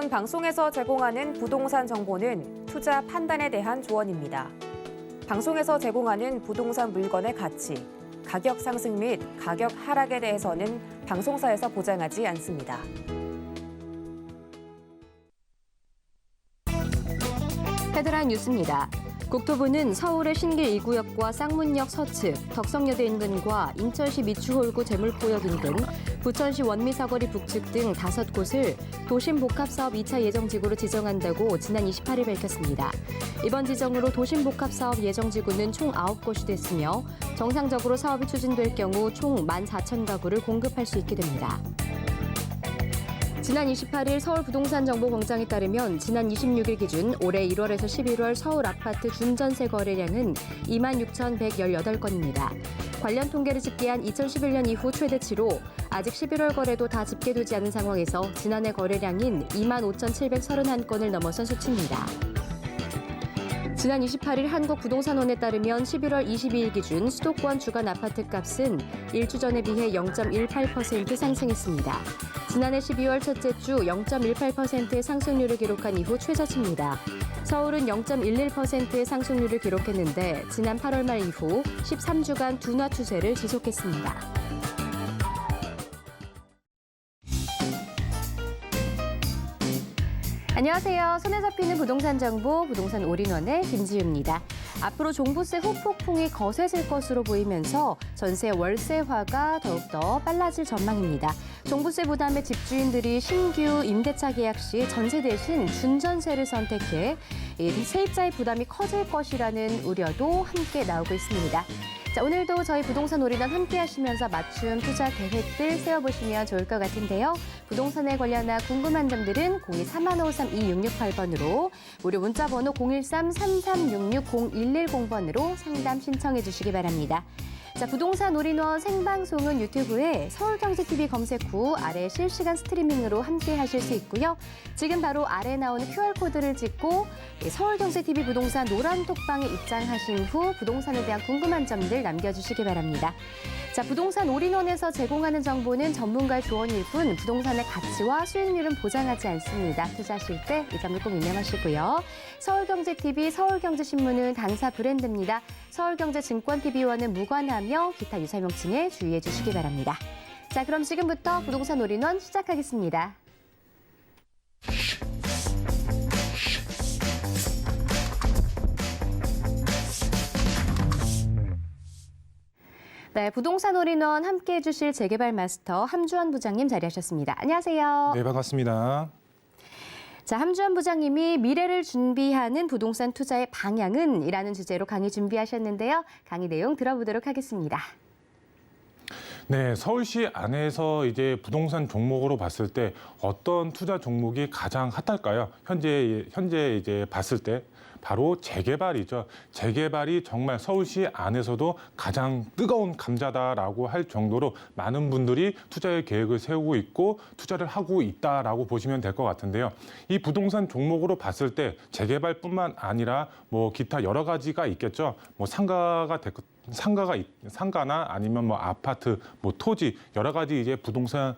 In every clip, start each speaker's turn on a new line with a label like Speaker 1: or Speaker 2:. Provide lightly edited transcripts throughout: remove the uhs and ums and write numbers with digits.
Speaker 1: 본 방송에서 제공하는 부동산 정보는 투자 판단에 대한 조언입니다. 방송에서 제공하는 부동산 물건의 가치, 가격 상승 및 가격 하락에 대해서는 방송사에서 보장하지 않습니다.
Speaker 2: 헤드라인 뉴스입니다. 국토부는 서울의 신길 2구역과 쌍문역 서측, 덕성여대 인근과 인천시 미추홀구 제물포역 인근, 부천시 원미사거리 북측 등 5곳을 도심복합사업 2차 예정지구로 지정한다고 지난 28일 밝혔습니다. 이번 지정으로 도심복합사업 예정지구는 총 9곳이 됐으며 정상적으로 사업이 추진될 경우 총 14,000가구를 공급할 수 있게 됩니다. 지난 28일 서울부동산정보공장에 따르면 지난 26일 기준 올해 1월에서 11월 서울 아파트 준전세 거래량은 26,118건입니다. 관련 통계를 집계한 2011년 이후 최대치로 아직 11월 거래도 다 집계되지 않은 상황에서 지난해 거래량인 25,731건을 넘어선 수치입니다. 지난 28일 한국부동산원에 따르면 11월 22일 기준 수도권 주간 아파트 값은 1주 전에 비해 0.18% 상승했습니다. 지난해 12월 첫째 주 0.18%의 상승률을 기록한 이후 최저치입니다. 서울은 0.11%의 상승률을 기록했는데 지난 8월 말 이후 13주간 둔화 추세를 지속했습니다. 안녕하세요. 손에 잡히는 부동산 정보, 부동산 올인원의 김지유입니다. 앞으로 종부세 후폭풍이 거세질 것으로 보이면서 전세 월세화가 더욱더 빨라질 전망입니다. 종부세 부담에 집주인들이 신규 임대차 계약 시 전세 대신 준전세를 선택해 세입자의 부담이 커질 것이라는 우려도 함께 나오고 있습니다. 자, 오늘도 저희 부동산 올인원 함께 하시면서 맞춤 투자 계획들 세워보시면 좋을 것 같은데요. 부동산에 관련한 궁금한 점들은 02-3553-2668번으로 무료 문자번호 013-3366-0110번으로 상담 신청해 주시기 바랍니다. 자, 부동산 올인원 생방송은 유튜브에 서울경제TV 검색 후 아래 실시간 스트리밍으로 함께 하실 수 있고요. 지금 바로 아래 나오는 QR코드를 찍고 서울경제TV 부동산 노란 톡방에 입장하신 후 부동산에 대한 궁금한 점들 남겨주시기 바랍니다. 자, 부동산 올인원에서 제공하는 정보는 전문가의 조언일 뿐 부동산의 가치와 수익률은 보장하지 않습니다. 투자하실 때 이 점을 꼭 유념하시고요. 서울경제TV, 서울경제신문은 당사 브랜드입니다. 서울경제증권TV와는 무관하며 기타 유사 명칭에 주의해 주시기 바랍니다. 자, 그럼 지금부터 부동산 올인원 시작하겠습니다. 네, 부동산 올인원 함께해 주실 재개발 마스터 함주원 부장님 자리하셨습니다. 안녕하세요.
Speaker 3: 네, 반갑습니다.
Speaker 2: 자, 함주원 부장님이 미래를 준비하는 부동산 투자의 방향은? 이라는 주제로 강의 준비하셨는데요. 강의 내용 들어보도록 하겠습니다.
Speaker 3: 네, 서울시 안에서 이제 부동산 종목으로 봤을 때 어떤 투자 종목이 가장 핫할까요? 현재 이제 봤을 때 바로 재개발이죠. 재개발이 정말 서울시 안에서도 가장 뜨거운 감자다라고 할 정도로 많은 분들이 투자의 계획을 세우고 있고 투자를 하고 있다라고 보시면 될 것 같은데요. 이 부동산 종목으로 봤을 때 재개발뿐만 아니라 뭐 기타 여러 가지가 있겠죠. 뭐 상가나 아니면 뭐 아파트, 뭐 토지 여러 가지 이제 부동산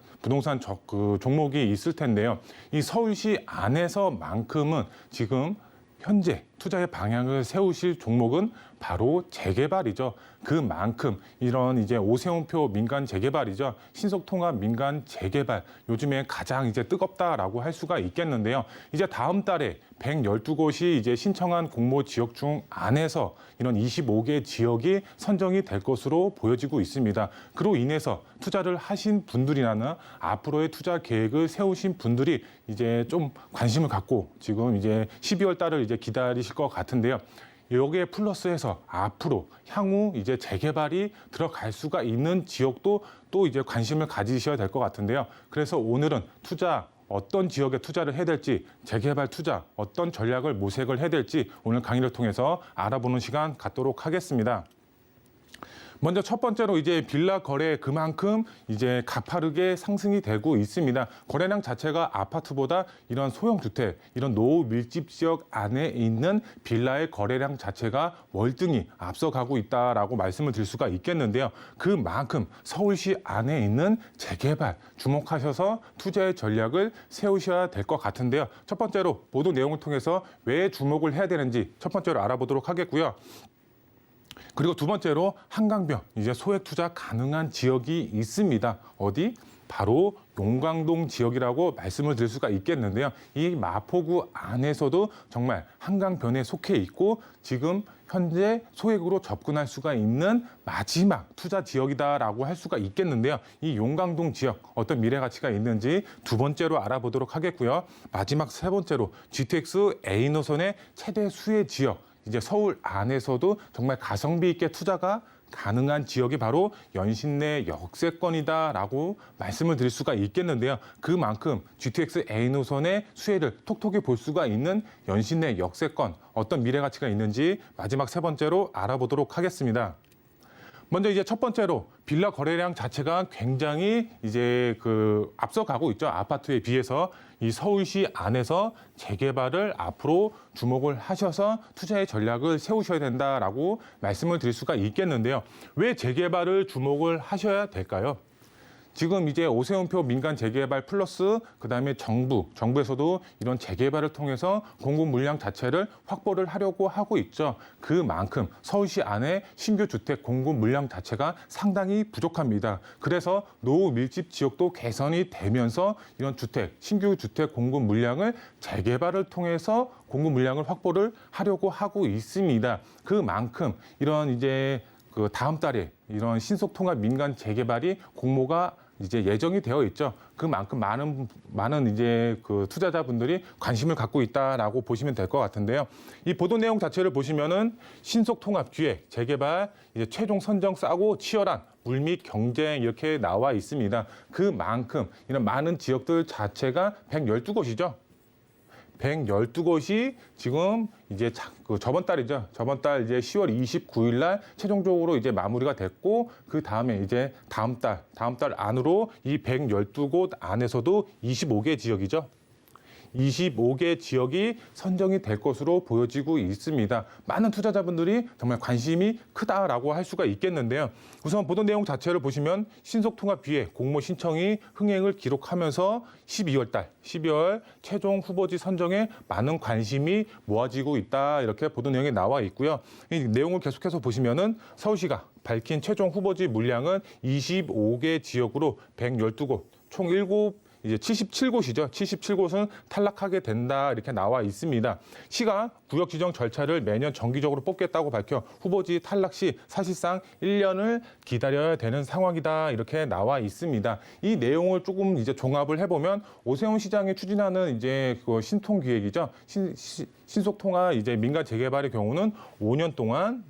Speaker 3: 종목이 있을 텐데요. 이 서울시 안에서만큼은 지금 현재 투자의 방향을 세우실 종목은 바로 재개발이죠. 그만큼 이런 이제 오세훈표 민간 재개발이죠. 신속통합 민간 재개발 요즘에 가장 이제 뜨겁다라고 할 수가 있겠는데요. 이제 다음 달에 112곳이 이제 신청한 공모 지역 중 안에서 이런 25개 지역이 선정이 될 것으로 보여지고 있습니다. 그로 인해서 투자를 하신 분들이나 앞으로의 투자 계획을 세우신 분들이 이제 좀 관심을 갖고 지금 이제 12월 달을 이제 기다리실 것 같은데요. 여기에 플러스해서 앞으로 향후 이제 재개발이 들어갈 수가 있는 지역도 또 이제 관심을 가지셔야 될 것 같은데요. 그래서 오늘은 어떤 지역에 투자를 해야 될지, 재개발 투자 어떤 전략을 모색을 해야 될지 오늘 강의를 통해서 알아보는 시간 갖도록 하겠습니다. 먼저 첫 번째로 이제 빌라 거래 그만큼 이제 가파르게 상승이 되고 있습니다. 거래량 자체가 아파트보다 이런 소형 주택, 이런 노후 밀집 지역 안에 있는 빌라의 거래량 자체가 월등히 앞서가고 있다라고 말씀을 드릴 수가 있겠는데요. 그만큼 서울시 안에 있는 재개발 주목하셔서 투자의 전략을 세우셔야 될 것 같은데요. 첫 번째로 보도 내용을 통해서 왜 주목을 해야 되는지 첫 번째로 알아보도록 하겠고요. 그리고 두 번째로 한강변 이제 소액 투자 가능한 지역이 있습니다. 어디? 바로 용광동 지역이라고 말씀을 드릴 수가 있겠는데요. 이 마포구 안에서도 정말 한강변에 속해 있고 지금 현재 소액으로 접근할 수가 있는 마지막 투자 지역이다라고 할 수가 있겠는데요. 이 용광동 지역 어떤 미래 가치가 있는지 두 번째로 알아보도록 하겠고요. 마지막 세 번째로 GTX A 노선의 최대 수혜 지역 이제 서울 안에서도 정말 가성비 있게 투자가 가능한 지역이 바로 연신내 역세권이다라고 말씀을 드릴 수가 있겠는데요. 그만큼 GTX A 노선의 수혜를 톡톡히 볼 수가 있는 연신내 역세권 어떤 미래 가치가 있는지 마지막 세 번째로 알아보도록 하겠습니다. 먼저 이제 첫 번째로 빌라 거래량 자체가 굉장히 이제 앞서가고 있죠. 아파트에 비해서 이 서울시 안에서 재개발을 앞으로 주목을 하셔서 투자의 전략을 세우셔야 된다라고 말씀을 드릴 수가 있겠는데요. 왜 재개발을 주목을 하셔야 될까요? 지금 이제 오세훈표 민간 재개발 플러스 그다음에 정부에서도 이런 재개발을 통해서 공급 물량 자체를 확보를 하려고 하고 있죠. 그만큼 서울시 안에 신규 주택 공급 물량 자체가 상당히 부족합니다. 그래서 노후 밀집 지역도 개선이 되면서 이런 신규 주택 공급 물량을 재개발을 통해서 공급 물량을 확보를 하려고 하고 있습니다. 그만큼 이런 이제 다음 달에 이런 신속통합 민간 재개발이 공모가 이제 예정이 되어 있죠. 그만큼 많은 이제 투자자분들이 관심을 갖고 있다라고 보시면 될 것 같은데요. 이 보도 내용 자체를 보시면은 신속통합 기획, 재개발, 이제 최종 선정 싸고 치열한 물밑 경쟁 이렇게 나와 있습니다. 그만큼 이런 많은 지역들 자체가 112곳이죠. 112곳이 지금 이제 저번 달이죠. 저번 달 이제 10월 29일 날 최종적으로 이제 마무리가 됐고 그 다음에 이제 다음 달 안으로 이 112곳 안에서도 25개 지역이죠. 25개 지역이 선정이 될 것으로 보여지고 있습니다. 많은 투자자분들이 정말 관심이 크다라고 할 수가 있겠는데요. 우선 보도 내용 자체를 보시면 신속통합 기획 공모 신청이 흥행을 기록하면서 12월 최종 후보지 선정에 많은 관심이 모아지고 있다 이렇게 보도 내용에 나와 있고요. 이 내용을 계속해서 보시면은 서울시가 밝힌 최종 후보지 물량은 25개 지역으로 112곳 총 77곳이죠. 77곳은 탈락하게 된다 이렇게 나와 있습니다. 시가 구역 지정 절차를 매년 정기적으로 뽑겠다고 밝혀 후보지 탈락 시 사실상 1년을 기다려야 되는 상황이다 이렇게 나와 있습니다. 이 내용을 조금 이제 종합을 해보면 오세훈 시장이 추진하는 이제 신통 기획이죠. 신속통합 이제 민간 재개발의 경우는 5년 동안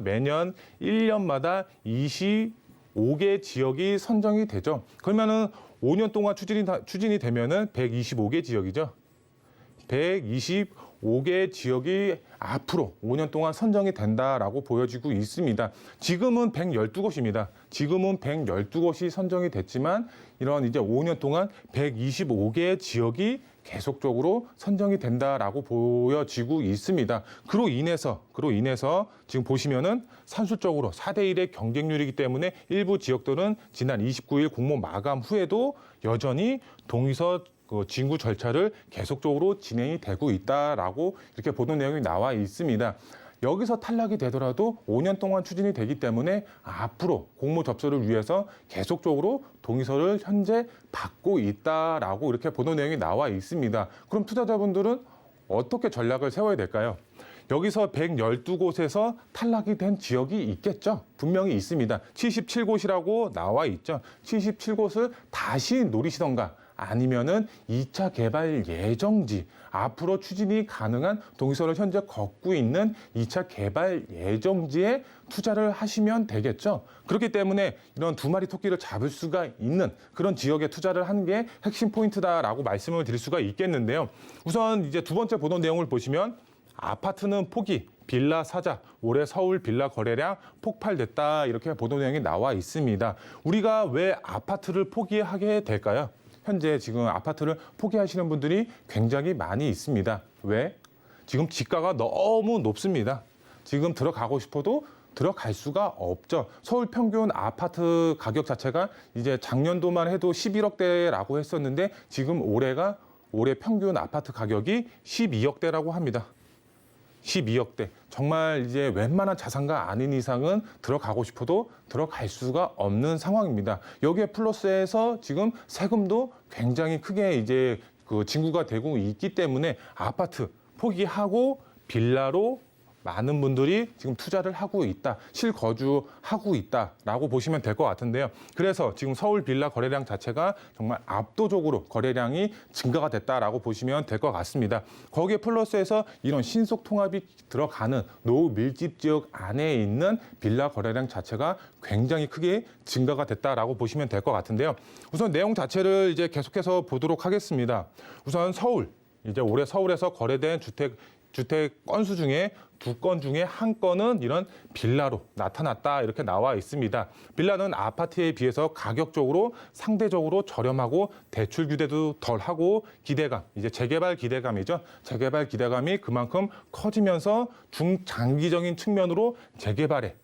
Speaker 3: 매년 1년마다 25개 지역이 선정이 되죠. 그러면은 5년 동안 추진이 되면은 125개 지역이죠. 125개 지역이 앞으로 5년 동안 선정이 된다라고 보여지고 있습니다. 지금은 112곳입니다. 지금은 112곳이 선정이 됐지만 이런 이제 5년 동안 125개 지역이 계속적으로 선정이 된다라고 보여지고 있습니다. 그로 인해서 지금 보시면은 산술적으로 4대1의 경쟁률이기 때문에 일부 지역들은 지난 29일 공모 마감 후에도 여전히 동의서 진구 절차를 계속적으로 진행이 되고 있다라고 이렇게 보도 내용이 나와 있습니다. 여기서 탈락이 되더라도 5년 동안 추진이 되기 때문에 앞으로 공모 접수를 위해서 계속적으로 동의서를 현재 받고 있다라고 이렇게 보도 내용이 나와 있습니다. 그럼 투자자분들은 어떻게 전략을 세워야 될까요? 여기서 112곳에서 탈락이 된 지역이 있겠죠. 분명히 있습니다. 77곳이라고 나와 있죠. 77곳을 다시 노리시던가 아니면은 2차 개발 예정지, 앞으로 추진이 가능한 동의서를 현재 걷고 있는 2차 개발 예정지에 투자를 하시면 되겠죠. 그렇기 때문에 이런 두 마리 토끼를 잡을 수가 있는 그런 지역에 투자를 하는 게 핵심 포인트다라고 말씀을 드릴 수가 있겠는데요. 우선 이제 두 번째 보도 내용을 보시면 아파트는 포기, 빌라 사자, 올해 서울 빌라 거래량 폭발됐다 이렇게 보도 내용이 나와 있습니다. 우리가 왜 아파트를 포기하게 될까요? 현재 지금 아파트를 포기하시는 분들이 굉장히 많이 있습니다. 왜? 지금 지가가 너무 높습니다. 지금 들어가고 싶어도 들어갈 수가 없죠. 서울 평균 아파트 가격 자체가 이제 작년도만 해도 11억대라고 했었는데 지금 올해 평균 아파트 가격이 12억대라고 합니다. 12억대. 정말 이제 웬만한 자산가 아닌 이상은 들어가고 싶어도 들어갈 수가 없는 상황입니다. 여기에 플러스해서 지금 세금도 굉장히 크게 이제 그 징구가 되고 있기 때문에 아파트 포기하고 빌라로 많은 분들이 지금 투자를 하고 있다, 실거주하고 있다라고 보시면 될 것 같은데요. 그래서 지금 서울 빌라 거래량 자체가 정말 압도적으로 거래량이 증가가 됐다라고 보시면 될 것 같습니다. 거기에 플러스해서 이런 신속 통합이 들어가는 노후 밀집 지역 안에 있는 빌라 거래량 자체가 굉장히 크게 증가가 됐다라고 보시면 될 것 같은데요. 우선 내용 자체를 이제 계속해서 보도록 하겠습니다. 우선 이제 올해 서울에서 거래된 주택 건수 중에 2건 중에 1건은 이런 빌라로 나타났다 이렇게 나와 있습니다. 빌라는 아파트에 비해서 가격적으로 상대적으로 저렴하고 대출 규제도 덜하고 기대감, 이제 재개발 기대감이죠. 재개발 기대감이 그만큼 커지면서 중장기적인 측면으로 재개발에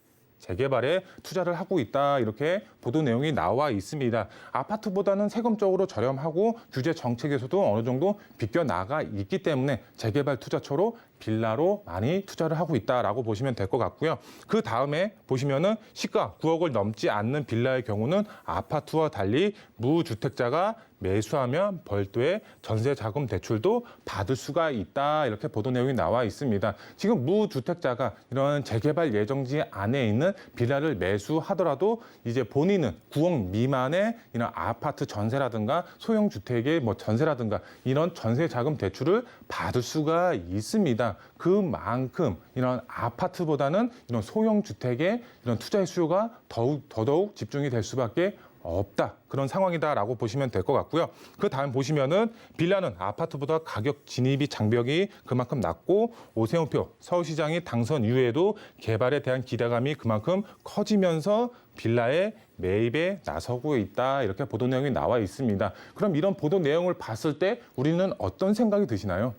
Speaker 3: 투자를 하고 있다 이렇게 보도 내용이 나와 있습니다. 아파트보다는 세금적으로 저렴하고 규제 정책에서도 어느 정도 비껴나가 있기 때문에 재개발 투자처로 빌라로 많이 투자를 하고 있다라고 보시면 될 것 같고요. 그 다음에 보시면은 시가 9억을 넘지 않는 빌라의 경우는 아파트와 달리 무주택자가 매수하면 별도의 전세 자금 대출도 받을 수가 있다 이렇게 보도 내용이 나와 있습니다. 지금 무주택자가 이런 재개발 예정지 안에 있는 빌라를 매수하더라도 이제 본인은 9억 미만의 이런 아파트 전세라든가 소형 주택의 전세라든가 이런 전세 자금 대출을 받을 수가 있습니다. 그만큼 이런 아파트보다는 이런 소형 주택의 이런 투자의 수요가 더더욱 집중이 될 수밖에 없다. 그런 상황이다라고 보시면 될 것 같고요. 그 다음 보시면은 빌라는 아파트보다 가격 진입이 장벽이 그만큼 낮고 오세훈표 서울시장이 당선 이후에도 개발에 대한 기대감이 그만큼 커지면서 빌라의 매입에 나서고 있다. 이렇게 보도 내용이 나와 있습니다. 그럼 이런 보도 내용을 봤을 때 우리는 어떤 생각이 드시나요?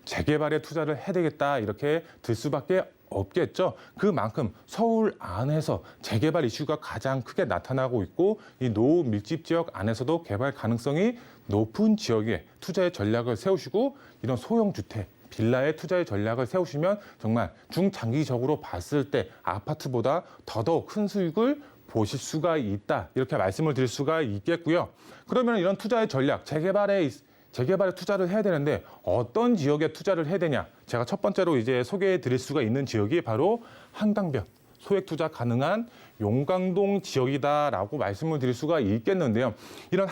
Speaker 3: 재개발에 투자를 해야 되겠다 이렇게 들 수밖에 없겠죠. 그만큼 서울 안에서 재개발 이슈가 가장 크게 나타나고 있고 이 노후 밀집 지역 안에서도 개발 가능성이 높은 지역에 투자의 전략을 세우시고 이런 소형 주택 빌라의 투자의 전략을 세우시면 정말 중장기적으로 봤을 때 아파트보다 더더욱 큰 수익을 보실 수가 있다. 이렇게 말씀을 드릴 수가 있겠고요. 그러면 이런 투자의 전략, 재개발에 투자를 해야 되는데 어떤 지역에 투자를 해야 되냐? 제가 첫 번째로 이제 소개해 드릴 수가 있는 지역이 바로 한강변, 소액 투자 가능한 용강동 지역이다라고 말씀을 드릴 수가 있겠는데요. 이런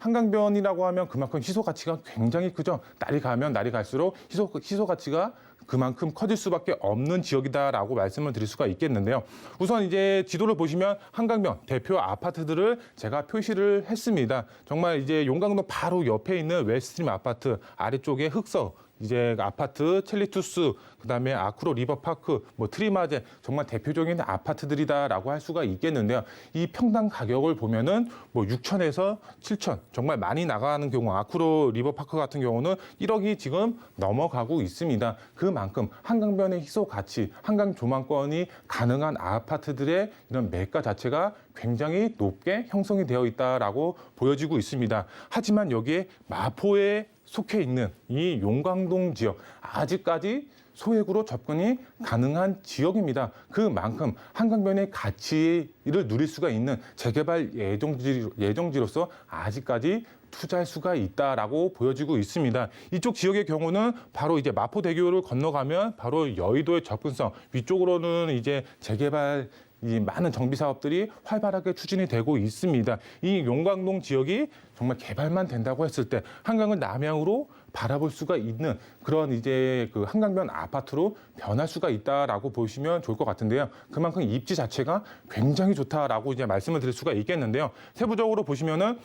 Speaker 3: 한강변이라고 하면 그만큼 희소 가치가 굉장히 크죠. 날이 가면 날이 갈수록 희소 가치가 그만큼 커질 수밖에 없는 지역이다라고 말씀을 드릴 수가 있겠는데요. 우선 이제 지도를 보시면 한강변 대표 아파트들을 제가 표시를 했습니다. 정말 이제 용강동 바로 옆에 있는 웨스트림 아파트 아래쪽에 흑석 이제 아파트 첼리투스 그다음에 아크로 리버파크 트리마제 정말 대표적인 아파트들이다라고 할 수가 있겠는데요. 이 평당 가격을 보면은 6천에서 7천 정말 많이 나가는 경우 아크로 리버파크 같은 경우는 1억이 지금 넘어가고 있습니다. 그만큼 한강변의 희소 가치, 한강 조망권이 가능한 아파트들의 이런 매가 자체가 굉장히 높게 형성이 되어 있다라고 보여지고 있습니다. 하지만 여기에 마포에 속해 있는 이 용강동 지역 아직까지 소액으로 접근이 가능한 지역입니다. 그만큼 한강변의 가치를 누릴 수가 있는 재개발 예정지로서 아직까지 투자할 수가 있다라고 보여지고 있습니다. 이쪽 지역의 경우는 바로 이제 마포대교를 건너가면 바로 여의도의 접근성 위쪽으로는 이제 재개발 이 많은 정비 사업들이 활발하게 추진이 되고 있습니다. 이 용강동 지역이 정말 개발만 된다고 했을 때 한강을 남향으로 바라볼 수가 있는 그런 이제 그 한강변 아파트로 변할 수가 있다라고 보시면 좋을 것 같은데요. 그만큼 입지 자체가 굉장히 좋다라고 이제 말씀을 드릴 수가 있겠는데요. 세부적으로 보시면은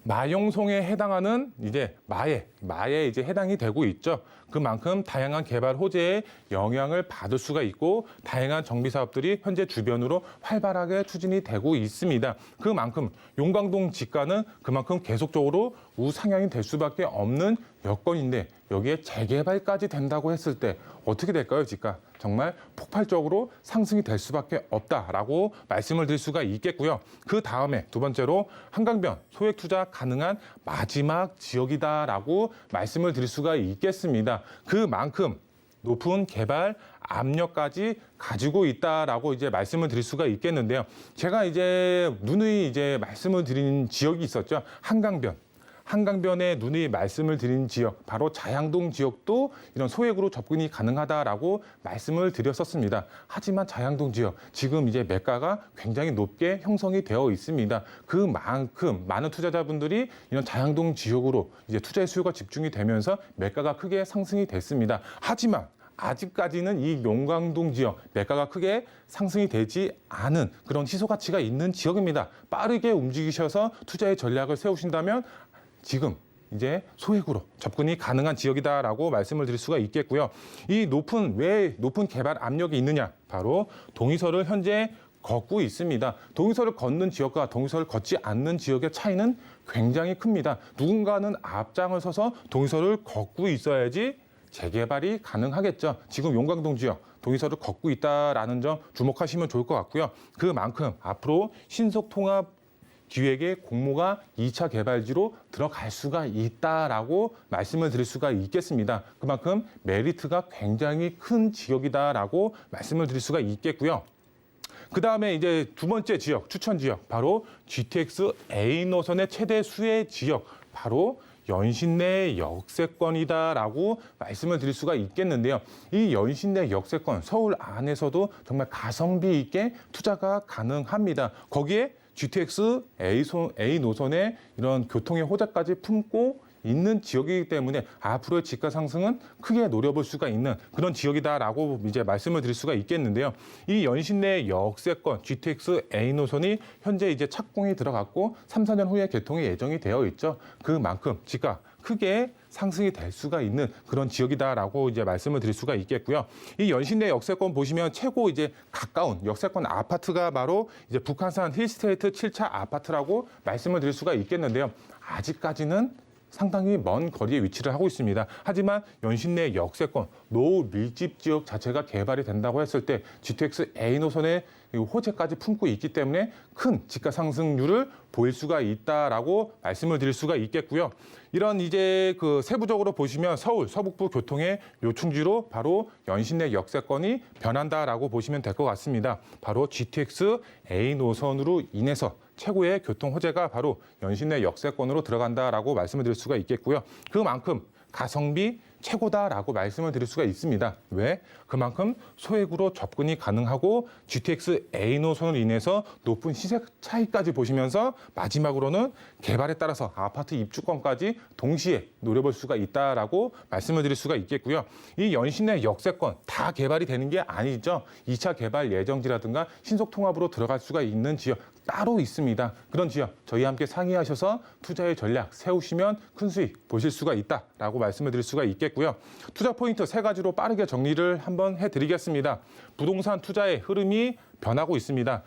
Speaker 3: 마용송에 해당하는 이제 마에 이제 해당이 되고 있죠. 그만큼 다양한 개발 호재에 영향을 받을 수가 있고 다양한 정비 사업들이 현재 주변으로 활발하게 추진이 되고 있습니다. 그만큼 용광동 지가는 그만큼 계속적으로 우상향이 될 수밖에 없는 여건인데 여기에 재개발까지 된다고 했을 때 어떻게 될까요, 지가? 정말 폭발적으로 상승이 될 수밖에 없다라고 말씀을 드릴 수가 있겠고요. 그 다음에 두 번째로 한강변 소액 투자 가능한 마지막 지역이다라고 말씀을 드릴 수가 있겠습니다. 그만큼 높은 개발 압력까지 가지고 있다라고 이제 말씀을 드릴 수가 있겠는데요. 제가 이제 누누이 이제 말씀을 드린 지역이 있었죠. 한강변에 누누이 말씀을 드린 지역, 바로 자양동 지역도 이런 소액으로 접근이 가능하다라고 말씀을 드렸었습니다. 하지만 자양동 지역, 지금 이제 매가가 굉장히 높게 형성이 되어 있습니다. 그만큼 많은 투자자분들이 이런 자양동 지역으로 이제 투자의 수요가 집중이 되면서 매가가 크게 상승이 됐습니다. 하지만 아직까지는 이 용광동 지역 매가가 크게 상승이 되지 않은 그런 희소 가치가 있는 지역입니다. 빠르게 움직이셔서 투자의 전략을 세우신다면 지금 이제 소액으로 접근이 가능한 지역이다라고 말씀을 드릴 수가 있겠고요. 왜 높은 개발 압력이 있느냐? 바로 동의서를 현재 걷고 있습니다. 동의서를 걷는 지역과 동의서를 걷지 않는 지역의 차이는 굉장히 큽니다. 누군가는 앞장을 서서 동의서를 걷고 있어야지 재개발이 가능하겠죠. 지금 용광동 지역 동의서를 걷고 있다라는 점 주목하시면 좋을 것 같고요. 그만큼 앞으로 신속통합 기획의 공모가 2차 개발지로 들어갈 수가 있다라고 말씀을 드릴 수가 있겠습니다. 그만큼 메리트가 굉장히 큰 지역이다라고 말씀을 드릴 수가 있겠고요. 그 다음에 이제 두 번째 지역, 추천 지역, 바로 GTX A 노선의 최대 수혜 지역, 바로 연신내 역세권이다라고 말씀을 드릴 수가 있겠는데요. 이 연신내 역세권, 서울 안에서도 정말 가성비 있게 투자가 가능합니다. 거기에 GTX A 노선의 이런 교통의 호재까지 품고 있는 지역이기 때문에 앞으로의 지가 상승은 크게 노려볼 수가 있는 그런 지역이다라고 이제 말씀을 드릴 수가 있겠는데요. 이 연신내 역세권 GTX A 노선이 현재 이제 착공이 들어갔고 3, 4년 후에 개통이 예정이 되어 있죠. 그만큼 지가 크게 상승이 될 수가 있는 그런 지역이다라고 이제 말씀을 드릴 수가 있겠고요. 이 연신내 역세권 보시면 최고 이제 가까운 역세권 아파트가 바로 이제 북한산 힐스테이트 7차 아파트라고 말씀을 드릴 수가 있겠는데요. 아직까지는 상당히 먼 거리에 위치를 하고 있습니다. 하지만 연신내 역세권, 노후 밀집 지역 자체가 개발이 된다고 했을 때 GTX A 노선의 호재까지 품고 있기 때문에 큰 지가 상승률을 보일 수가 있다라고 말씀을 드릴 수가 있겠고요. 이런 이제 그 세부적으로 보시면 서울 서북부 교통의 요충지로 바로 연신내 역세권이 변한다라고 보시면 될 것 같습니다. 바로 GTX A 노선으로 인해서 최고의 교통 호재가 바로 연신내 역세권으로 들어간다라고 말씀을 드릴 수가 있겠고요. 그만큼 가성비 최고다라고 말씀을 드릴 수가 있습니다. 왜? 그만큼 소액으로 접근이 가능하고 GTX A 노선으로 인해서 높은 시세 차이까지 보시면서 마지막으로는 개발에 따라서 아파트 입주권까지 동시에 노려볼 수가 있다라고 말씀을 드릴 수가 있겠고요. 이 연신내 역세권 다 개발이 되는 게 아니죠. 2차 개발 예정지라든가 신속통합으로 들어갈 수가 있는 지역 따로 있습니다. 그런 지역 저희와 함께 상의하셔서 투자의 전략 세우시면 큰 수익 보실 수가 있다라고 말씀을 드릴 수가 있겠고요. 투자 포인트 3가지로 빠르게 정리를 한번 해드리겠습니다. 부동산 투자의 흐름이 변하고 있습니다.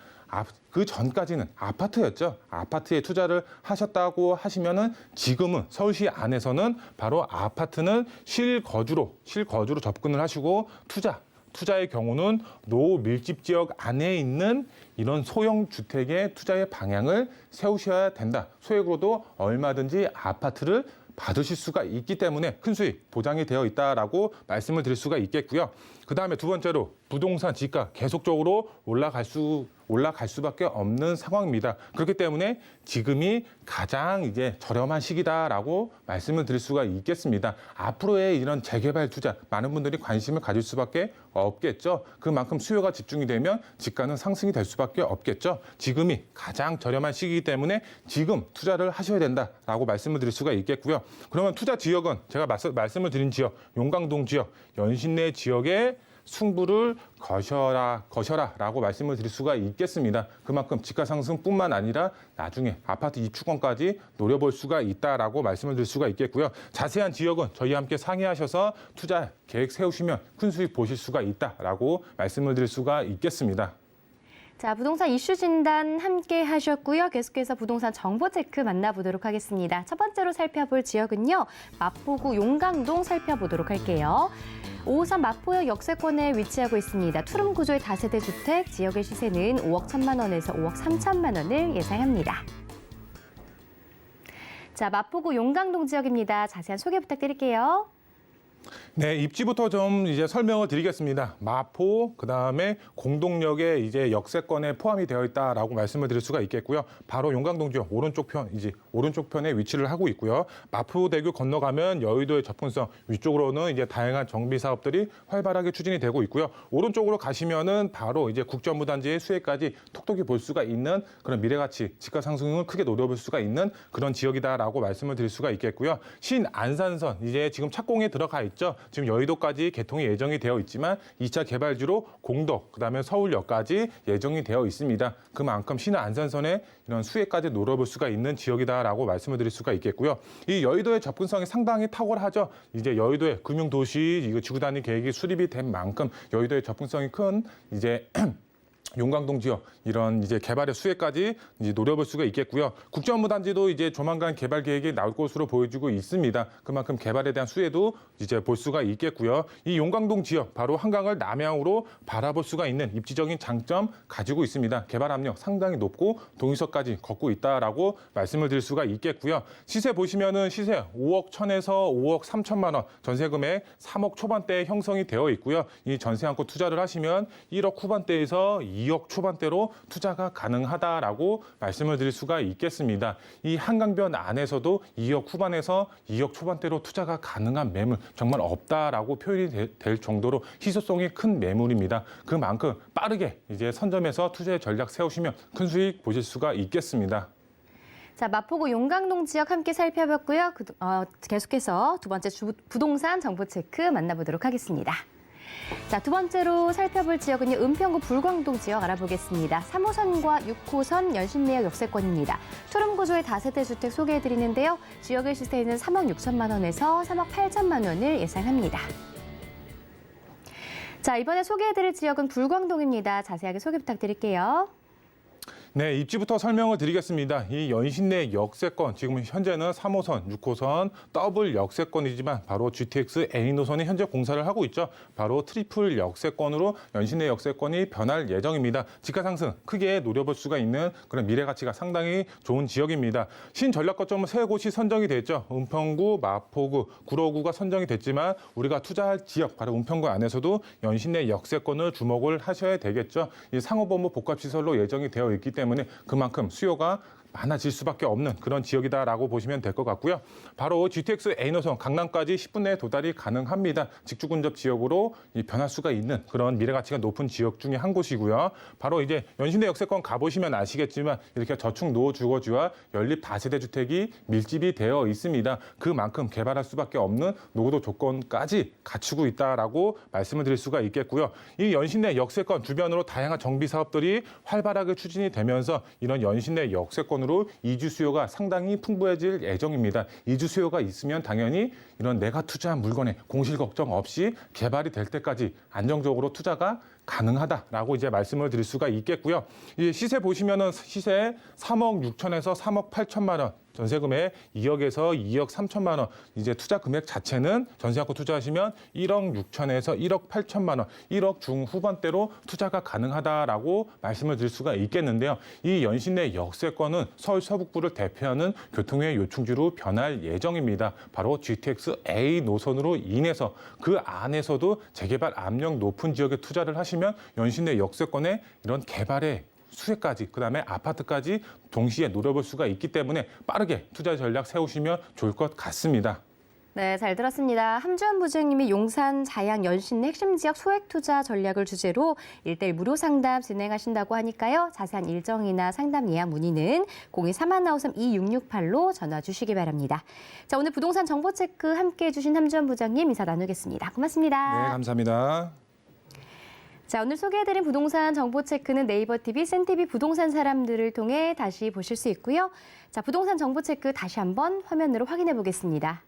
Speaker 3: 그 전까지는 아파트였죠. 아파트에 투자를 하셨다고 하시면은 지금은 서울시 안에서는 바로 아파트는 실거주로 접근을 하시고 투자의 경우는 노후 밀집 지역 안에 있는 이런 소형 주택의 투자의 방향을 세우셔야 된다. 소액으로도 얼마든지 아파트를 받으실 수가 있기 때문에 큰 수익 보장이 되어 있다라고 말씀을 드릴 수가 있겠고요. 그다음에 두 번째로 부동산 지가 계속적으로 올라갈 수밖에 없는 상황입니다. 그렇기 때문에 지금이 가장 이제 저렴한 시기다라고 말씀을 드릴 수가 있겠습니다. 앞으로의 이런 재개발 투자 많은 분들이 관심을 가질 수밖에 없겠죠. 그만큼 수요가 집중이 되면 지가는 상승이 될 수밖에 없겠죠. 지금이 가장 저렴한 시기이기 때문에 지금 투자를 하셔야 된다라고 말씀을 드릴 수가 있겠고요. 그러면 투자 지역은 제가 말씀을 드린 지역, 용광동 지역, 연신내 지역의 승부를 거셔라라고 말씀을 드릴 수가 있겠습니다. 그만큼 집가 상승뿐만 아니라 나중에 아파트 입주권까지 노려볼 수가 있다라고 말씀을 드릴 수가 있겠고요. 자세한 지역은 저희와 함께 상의하셔서 투자 계획 세우시면 큰 수익 보실 수가 있다라고 말씀을 드릴 수가 있겠습니다.
Speaker 2: 자, 부동산 이슈 진단 함께 하셨고요. 계속해서 부동산 정보 체크 만나보도록 하겠습니다. 첫 번째로 살펴볼 지역은요. 마포구 용강동 살펴보도록 할게요. 5호선 마포역 역세권에 위치하고 있습니다. 투룸 구조의 다세대 주택, 지역의 시세는 5억 1천만 원에서 5억 3천만 원을 예상합니다. 자, 마포구 용강동 지역입니다. 자세한 소개 부탁드릴게요.
Speaker 3: 네, 입지부터 좀 이제 설명을 드리겠습니다. 마포, 그다음에 공동역에 이제 역세권에 포함이 되어 있다라고 말씀을 드릴 수가 있겠고요. 바로 용강동 지역 오른쪽 편에 위치를 하고 있고요. 마포대교 건너가면 여의도의 접근성, 위쪽으로는 이제 다양한 정비 사업들이 활발하게 추진이 되고 있고요. 오른쪽으로 가시면은 바로 이제 국정무단지의 수혜까지 톡톡히 볼 수가 있는 그런 미래가치, 집가 상승을 크게 노려볼 수가 있는 그런 지역이다라고 말씀을 드릴 수가 있겠고요. 신안산선 이제 지금 착공에 들어가 있죠. 지금 여의도까지 개통이 예정이 되어 있지만 2차 개발지로 공덕, 그다음에 서울역까지 예정이 되어 있습니다. 그만큼 신안산선의 이런 수혜까지 노려볼 수가 있는 지역이다라고 말씀을 드릴 수가 있겠고요. 이 여의도의 접근성이 상당히 탁월하죠. 이제 여의도의 금융도시 이거 지구단위 계획이 수립이 된 만큼 여의도의 접근성이 큰 이제 용강동 지역 이런 이제 개발의 수혜까지 이제 노려볼 수가 있겠고요. 국정무단지도 이제 조만간 개발 계획이 나올 것으로 보여지고 있습니다. 그만큼 개발에 대한 수혜도 이제 볼 수가 있겠고요. 이 용강동 지역 바로 한강을 남향으로 바라볼 수가 있는 입지적인 장점 가지고 있습니다. 개발 압력 상당히 높고 동의서까지 걷고 있다라고 말씀을 드릴 수가 있겠고요. 시세 보시면은 시세 5억 1천에서 5억 3천만 원, 전세 금액 3억 초반대에 형성이 되어 있고요. 이 전세 안고 투자를 하시면 1억 후반대에서 2억 초반대로 투자가 가능하다라고 말씀을 드릴 수가 있겠습니다. 이 한강변 안에서도 2억 후반에서 2억 초반대로 투자가 가능한 매물 정말 없다라고 표현이 될 정도로 희소성이 큰 매물입니다. 그만큼 빠르게 이제 선점해서 투자의 전략 세우시면 큰 수익 보실 수가 있겠습니다.
Speaker 2: 자, 마포구 용강동 지역 함께 살펴봤고요. 계속해서 두 번째 부동산 정보 체크 만나보도록 하겠습니다. 자, 두 번째로 살펴볼 지역은요. 은평구 불광동 지역 알아보겠습니다. 3호선과 6호선 연신내역 역세권입니다. 투룸 구조의 다세대 주택 소개해드리는데요. 지역의 시세는 3억 6천만 원에서 3억 8천만 원을 예상합니다. 자, 이번에 소개해드릴 지역은 불광동입니다. 자세하게 소개 부탁드릴게요.
Speaker 3: 네, 입지부터 설명을 드리겠습니다. 이 연신내 역세권, 지금 현재는 3호선, 6호선 더블 역세권이지만 바로 GTX A 노선이 현재 공사를 하고 있죠. 바로 트리플 역세권으로 연신내 역세권이 변할 예정입니다. 집가 상승 크게 노려볼 수가 있는 그런 미래 가치가 상당히 좋은 지역입니다. 신전략 거점은 세 곳이 선정이 됐죠. 은평구, 마포구, 구로구가 선정이 됐지만 우리가 투자할 지역, 바로 은평구 안에서도 연신내 역세권을 주목을 하셔야 되겠죠. 이 상호범부 복합시설로 예정이 되어 있기 때문에 그만큼 수요가 많아질 수밖에 없는 그런 지역이다라고 보시면 될 것 같고요. 바로 GTX A 노선 강남까지 10분 내에 도달이 가능합니다. 직주 근접 지역으로 변할 수가 있는 그런 미래 가치가 높은 지역 중에 한 곳이고요. 바로 이제 연신내 역세권 가보시면 아시겠지만 이렇게 저축 노후 주거지와 연립 다세대 주택이 밀집이 되어 있습니다. 그만큼 개발할 수밖에 없는 노후도 조건까지 갖추고 있다라고 말씀을 드릴 수가 있겠고요. 이 연신내 역세권 주변으로 다양한 정비 사업들이 활발하게 추진이 되면서 이런 연신내 역세권 으로 이주 수요가 상당히 풍부해질 예정입니다. 이주 수요가 있으면 당연히 이런 내가 투자한 물건에 공실 걱정 없이 개발이 될 때까지 안정적으로 투자가 가능하다라고 이제 말씀을 드릴 수가 있겠고요. 이 시세 보시면은 시세 3억 6천에서 3억 8천만 원. 전세 금액 2억에서 2억 3천만 원. 이제 투자 금액 자체는 전세 안고 투자하시면 1억 6천에서 1억 8천만 원, 1억 중후반대로 투자가 가능하다라고 말씀을 드릴 수가 있겠는데요. 이 연신내 역세권은 서울 서북부를 대표하는 교통의 요충지로 변할 예정입니다. 바로 GTX A 노선으로 인해서 그 안에서도 재개발 압력 높은 지역에 투자를 하시면 연신내 역세권의 이런 개발의 수혜까지 그다음에 아파트까지 동시에 노려볼 수가 있기 때문에 빠르게 투자 전략 세우시면 좋을 것 같습니다.
Speaker 2: 네, 잘 들었습니다. 함주환 부장님이 용산, 자양, 연신내 핵심 지역 소액 투자 전략을 주제로 1:1 무료 상담 진행하신다고 하니까요. 자세한 일정이나 상담 예약 문의는 02-3193-2668로 전화 주시기 바랍니다. 자, 오늘 부동산 정보 체크 함께해 주신 함주환 부장님 인사 나누겠습니다. 고맙습니다.
Speaker 3: 네, 감사합니다.
Speaker 2: 자, 오늘 소개해드린 부동산 정보 체크는 네이버 TV, 센TV 부동산 사람들을 통해 다시 보실 수 있고요. 자, 부동산 정보 체크 다시 한번 화면으로 확인해 보겠습니다.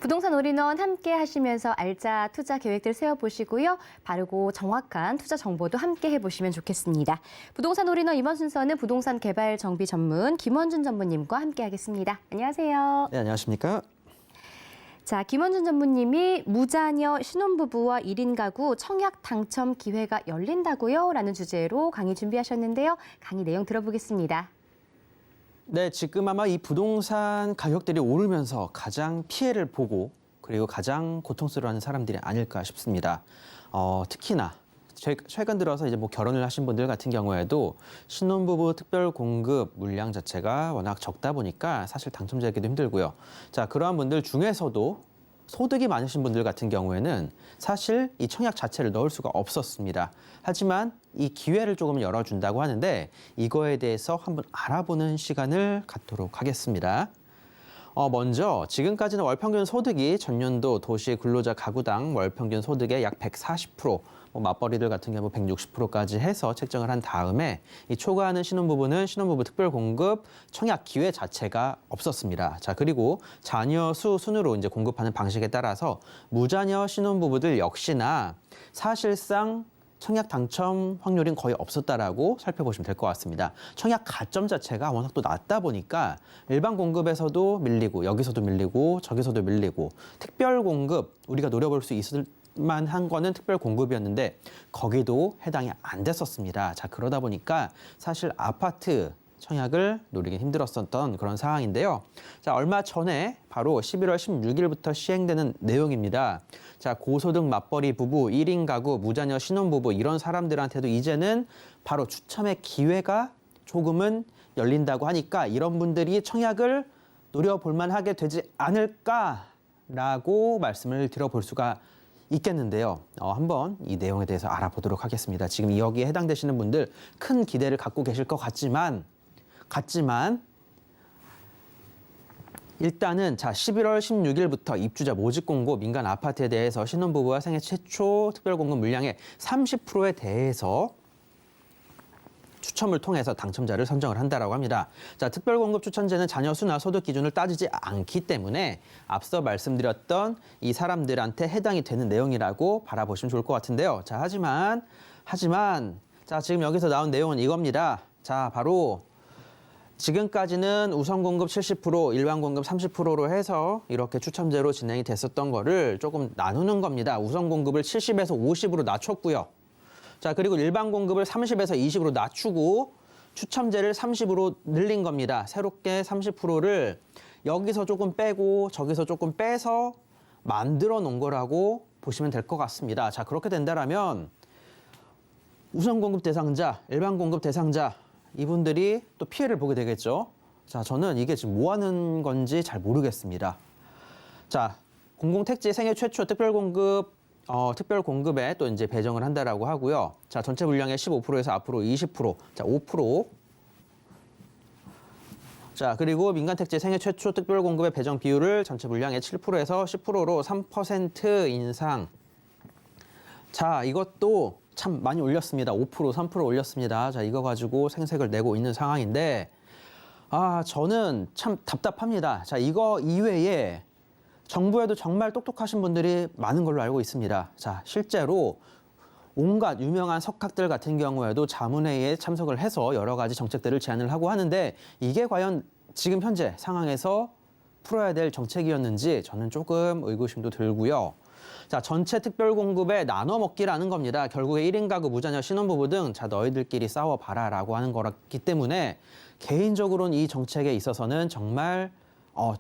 Speaker 2: 부동산 올인원 함께 하시면서 알짜 투자 계획들 세워보시고요. 바르고 정확한 투자 정보도 함께 해보시면 좋겠습니다. 부동산 올인원 이번 순서는 부동산 개발 정비 전문 김원준 전무님과 함께 하겠습니다. 안녕하세요.
Speaker 4: 네, 안녕하십니까?
Speaker 2: 자, 김원준 전무님이 무자녀 신혼부부와 1인 가구 청약 당첨 기회가 열린다고요? 라는 주제로 강의 준비하셨는데요. 강의 내용 들어보겠습니다.
Speaker 4: 네, 지금 아마 이 부동산 가격들이 오르면서 가장 피해를 보고 그리고 가장 고통스러워하는 사람들이 아닐까 싶습니다. 특히나 최근 들어서 이제 뭐 결혼을 하신 분들 같은 경우에도 신혼부부 특별 공급 물량 자체가 워낙 적다 보니까 사실 당첨자기도 힘들고요. 자, 그러한 분들 중에서도 소득이 많으신 분들 같은 경우에는 사실 이 청약 자체를 넣을 수가 없었습니다. 하지만 이 기회를 조금 열어준다고 하는데 이거에 대해서 한번 알아보는 시간을 갖도록 하겠습니다. 먼저 지금까지는 월평균 소득이 전년도 도시 근로자 가구당 월평균 소득의 약 140%, 맞벌이들 같은 경우 160%까지 해서 책정을 한 다음에 이 초과하는 신혼부부는 신혼부부 특별공급 청약 기회 자체가 없었습니다. 자, 그리고 자녀 수 순으로 이제 공급하는 방식에 따라서 무자녀 신혼부부들 역시나 사실상 청약 당첨 확률은 거의 없었다라고 살펴보시면 될 것 같습니다. 청약 가점 자체가 워낙 또 낮다 보니까 일반 공급에서도 밀리고 여기서도 밀리고 저기서도 밀리고 특별 공급 우리가 노려볼 수 있을 만한 거는 특별 공급이었는데 거기도 해당이 안 됐었습니다. 자, 그러다 보니까 사실 아파트 청약을 노리기 힘들었었던 그런 상황인데요. 자, 얼마 전에 바로 11월 16일부터 시행되는 내용입니다. 자, 고소득 맞벌이 부부, 1인 가구, 무자녀 신혼부부 이런 사람들한테도 이제는 바로 추첨의 기회가 조금은 열린다고 하니까 이런 분들이 청약을 노려볼 만하게 되지 않을까라고 말씀을 드려볼 수가 있겠는데요. 한번 이 내용에 대해서 알아보도록 하겠습니다. 지금 여기에 해당되시는 분들 큰 기대를 갖고 계실 것 같지만 일단은 자 11월 16일부터 입주자 모집 공고 민간 아파트에 대해서 신혼부부와 생애 최초 특별공급 물량의 30%에 대해서 추첨을 통해서 당첨자를 선정을 한다라고 합니다. 자, 특별공급 추천제는 자녀 수나 소득 기준을 따지지 않기 때문에 앞서 말씀드렸던 이 사람들한테 해당이 되는 내용이라고 바라보시면 좋을 것 같은데요. 자, 하지만 자, 지금 여기서 나온 내용은 이겁니다. 자, 바로 지금까지는 우선 공급 70%, 일반 공급 30%로 해서 이렇게 추첨제로 진행이 됐었던 거를 조금 나누는 겁니다. 우선 공급을 70에서 50으로 낮췄고요. 자, 그리고 일반 공급을 30에서 20으로 낮추고 추첨제를 30으로 늘린 겁니다. 새롭게 30%를 여기서 조금 빼고 저기서 조금 빼서 만들어 놓은 거라고 보시면 될 것 같습니다. 자, 그렇게 된다면 우선 공급 대상자, 일반 공급 대상자 이분들이 또 피해를 보게 되겠죠. 자, 저는 이게 지금 뭐 하는 건지 잘 모르겠습니다. 자, 공공택지 생애 최초 특별공급 특별공급에 또 이제 배정을 한다라고 하고요. 자, 전체 물량의 15%에서 앞으로 20%, 자, 5%. 자, 그리고 민간택지 생애 최초 특별공급의 배정 비율을 전체 물량의 7%에서 10%로 3% 인상. 자, 이것도 참 많이 올렸습니다. 5%, 3% 올렸습니다. 자, 이거 가지고 생색을 내고 있는 상황인데 저는 참 답답합니다. 자, 이거 이외에 정부에도 정말 똑똑하신 분들이 많은 걸로 알고 있습니다. 자, 실제로 온갖 유명한 석학들 같은 경우에도 자문회의에 참석을 해서 여러 가지 정책들을 제안을 하고 하는데 이게 과연 지금 현재 상황에서 풀어야 될 정책이었는지 저는 조금 의구심도 들고요. 자, 전체 특별공급에 나눠 먹기라는 겁니다. 결국에 1인 가구, 무자녀, 신혼부부 등 자, 너희들끼리 싸워봐라라고 하는 거기 때문에 개인적으로는 이 정책에 있어서는 정말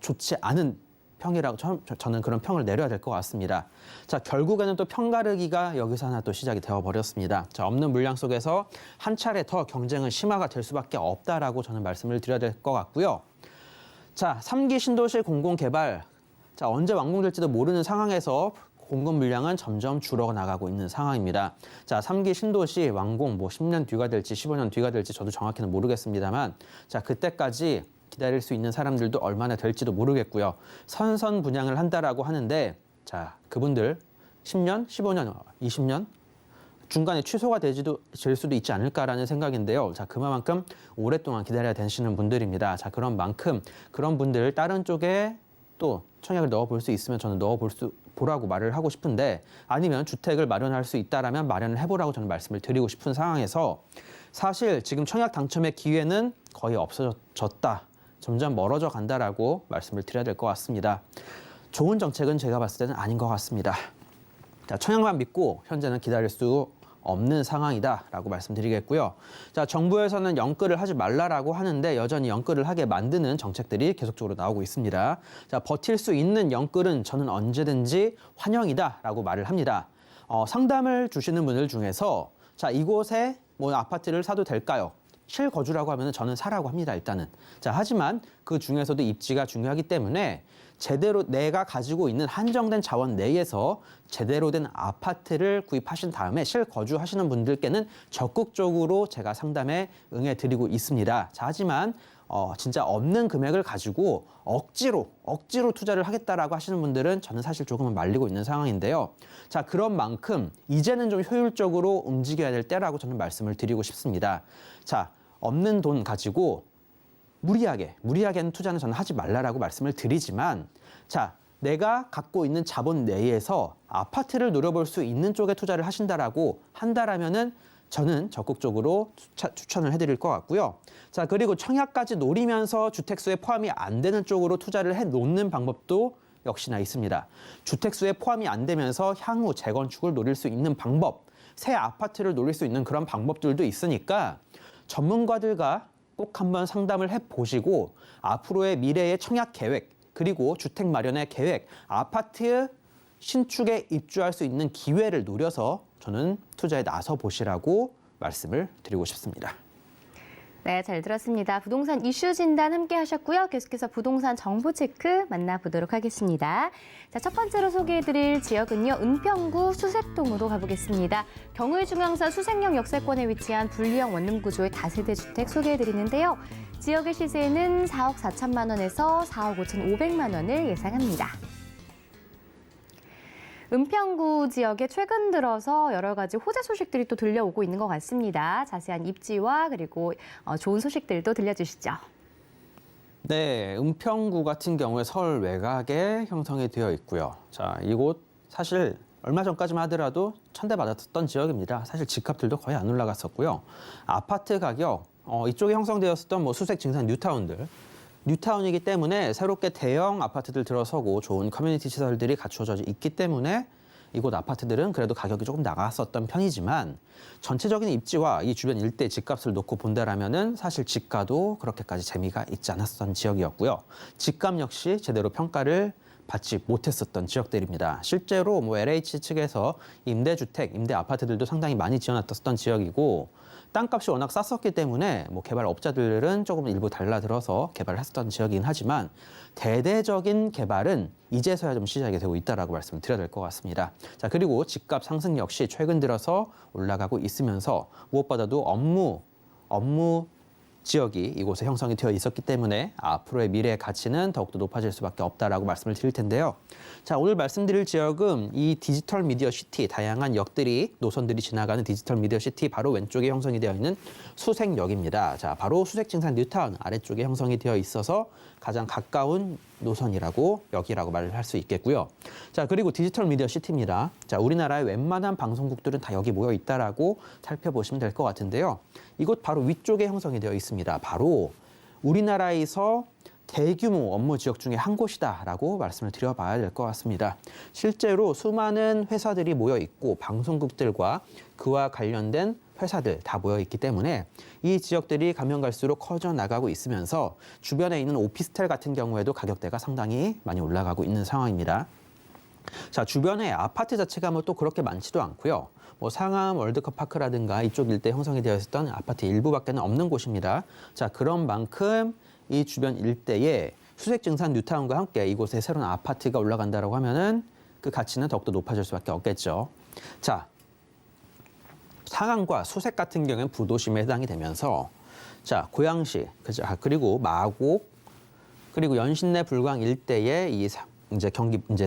Speaker 4: 좋지 않은 평이라고 저는 그런 평을 내려야 될 것 같습니다. 자, 결국에는 또 평가르기가 여기서 하나 또 시작이 되어버렸습니다. 자, 없는 물량 속에서 한 차례 더 경쟁은 심화가 될 수밖에 없다라고 저는 말씀을 드려야 될 것 같고요. 자, 3기 신도시 공공개발. 자, 언제 완공될지도 모르는 상황에서 공급 물량은 점점 줄어나가고 있는 상황입니다. 자, 3기 신도시 완공 10년 뒤가 될지 15년 뒤가 될지 저도 정확히는 모르겠습니다만 자, 그때까지 기다릴 수 있는 사람들도 얼마나 될지도 모르겠고요. 선선 분양을 한다라고 하는데 자, 그분들 10년, 15년, 20년 중간에 취소가 될 수도 있지 않을까라는 생각인데요. 자, 그만큼 오랫동안 기다려야 되시는 분들입니다. 자, 그런 만큼 그런 분들 다른 쪽에 또 청약을 넣어볼 수 있으면 저는 보라고 말을 하고 싶은데 아니면 주택을 마련할 수 있다라면 마련을 해보라고 저는 말씀을 드리고 싶은 상황에서 사실 지금 청약 당첨의 기회는 거의 없어졌다. 점점 멀어져 간다라고 말씀을 드려야 될 것 같습니다. 좋은 정책은 제가 봤을 때는 아닌 것 같습니다. 자, 청약만 믿고 현재는 기다릴 수 없는 상황이다라고 말씀드리겠고요. 자, 정부에서는 연끌을 하지 말라라고 하는데 여전히 연끌을 하게 만드는 정책들이 계속적으로 나오고 있습니다. 자, 버틸 수 있는 연끌은 저는 언제든지 환영이다라고 말을 합니다. 상담을 주시는 분들 중에서 자, 이곳에 아파트를 사도 될까요? 실거주라고 하면 저는 사라고 합니다, 일단은. 자, 하지만 그 중에서도 입지가 중요하기 때문에 제대로 내가 가지고 있는 한정된 자원 내에서 제대로 된 아파트를 구입하신 다음에 실거주하시는 분들께는 적극적으로 제가 상담에 응해드리고 있습니다. 자, 하지만 진짜 없는 금액을 가지고 억지로 투자를 하겠다라고 하시는 분들은 저는 사실 조금은 말리고 있는 상황인데요. 자, 그런 만큼 이제는 좀 효율적으로 움직여야 될 때라고 저는 말씀을 드리고 싶습니다. 자, 없는 돈 가지고 무리하게는 투자는 저는 하지 말라라고 말씀을 드리지만 자, 내가 갖고 있는 자본 내에서 아파트를 노려볼 수 있는 쪽에 투자를 하신다라고 한다라면은 저는 적극적으로 추천을 해드릴 것 같고요. 자, 그리고 청약까지 노리면서 주택수에 포함이 안 되는 쪽으로 투자를 해 놓는 방법도 역시나 있습니다. 주택수에 포함이 안 되면서 향후 재건축을 노릴 수 있는 방법, 새 아파트를 노릴 수 있는 그런 방법들도 있으니까 전문가들과 꼭 한번 상담을 해보시고 앞으로의 미래의 청약 계획 그리고 주택 마련의 계획, 아파트 신축에 입주할 수 있는 기회를 노려서 저는 투자에 나서 보시라고 말씀을 드리고 싶습니다.
Speaker 2: 네, 잘 들었습니다. 부동산 이슈 진단 함께 하셨고요. 계속해서 부동산 정보 체크 만나보도록 하겠습니다. 자, 첫 번째로 소개해드릴 지역은요, 은평구 수색동으로 가보겠습니다. 경의중앙사 수색역 역세권에 위치한 분리형 원룸 구조의 다세대 주택 소개해드리는데요. 지역의 시세는 4억 4천만 원에서 4억 5,500만 원을 예상합니다. 은평구 지역에 최근 들어서 여러 가지 호재 소식들이 또 들려오고 있는 것 같습니다. 자세한 입지와 그리고 좋은 소식들도 들려주시죠.
Speaker 4: 네, 은평구 같은 경우에 서울 외곽에 형성이 되어 있고요. 자, 이곳 사실 얼마 전까지만 하더라도 천대받았던 지역입니다. 사실 집값들도 거의 안 올라갔었고요. 아파트 가격, 이쪽에 형성되었었던 수색 증산 뉴타운이기 때문에 새롭게 대형 아파트들 들어서고 좋은 커뮤니티 시설들이 갖추어져 있기 때문에 이곳 아파트들은 그래도 가격이 조금 나갔었던 편이지만 전체적인 입지와 이 주변 일대 집값을 놓고 본다라면은 사실 집가도 그렇게까지 재미가 있지 않았던 지역이었고요. 집값 역시 제대로 평가를 받지 못했었던 지역들입니다. 실제로 LH 측에서 임대주택, 임대 아파트들도 상당히 많이 지어놨었던 지역이고 땅값이 워낙 쌌었기 때문에 개발업자들은 조금 일부 달라들어서 개발을 했었던 지역이긴 하지만 대대적인 개발은 이제서야 좀 시작이 되고 있다라고 말씀을 드려야 될 것 같습니다. 자, 그리고 집값 상승 역시 최근 들어서 올라가고 있으면서 무엇보다도 업무 지역이 이곳에 형성이 되어 있었기 때문에 앞으로의 미래의 가치는 더욱더 높아질 수밖에 없다라고 말씀을 드릴 텐데요. 자, 오늘 말씀드릴 지역은 이 디지털 미디어 시티, 다양한 역들이, 노선들이 지나가는 디지털 미디어 시티 바로 왼쪽에 형성이 되어 있는 수색역입니다. 자, 바로 수색증산 뉴타운 아래쪽에 형성이 되어 있어서 가장 가까운 노선이라고 역이라고 말을 할 수 있겠고요. 자, 그리고 디지털 미디어 시티입니다. 자, 우리나라의 웬만한 방송국들은 다 여기 모여 있다라고 살펴보시면 될 것 같은데요. 이곳 바로 위쪽에 형성이 되어 있습니다. 바로 우리나라에서 대규모 업무 지역 중에 한 곳이다라고 말씀을 드려봐야 될 것 같습니다. 실제로 수많은 회사들이 모여 있고 방송국들과 그와 관련된 회사들 다 모여 있기 때문에 이 지역들이 가면 갈수록 커져 나가고 있으면서 주변에 있는 오피스텔 같은 경우에도 가격대가 상당히 많이 올라가고 있는 상황입니다. 자, 주변에 아파트 자체가 뭐 또 그렇게 많지도 않고요. 뭐 상암 월드컵 파크라든가 이쪽 일대 형성이 되어 있었던 아파트 일부밖에는 없는 곳입니다. 자, 그런 만큼 이 주변 일대에 수색증산 뉴타운과 함께 이곳에 새로운 아파트가 올라간다고 하면은 그 가치는 더욱더 높아질 수밖에 없겠죠. 자, 상암과 수색 같은 경우는 부도심에 해당이 되면서 자, 고양시, 그죠? 그리고 마곡, 그리고 연신내 불광 일대에 이제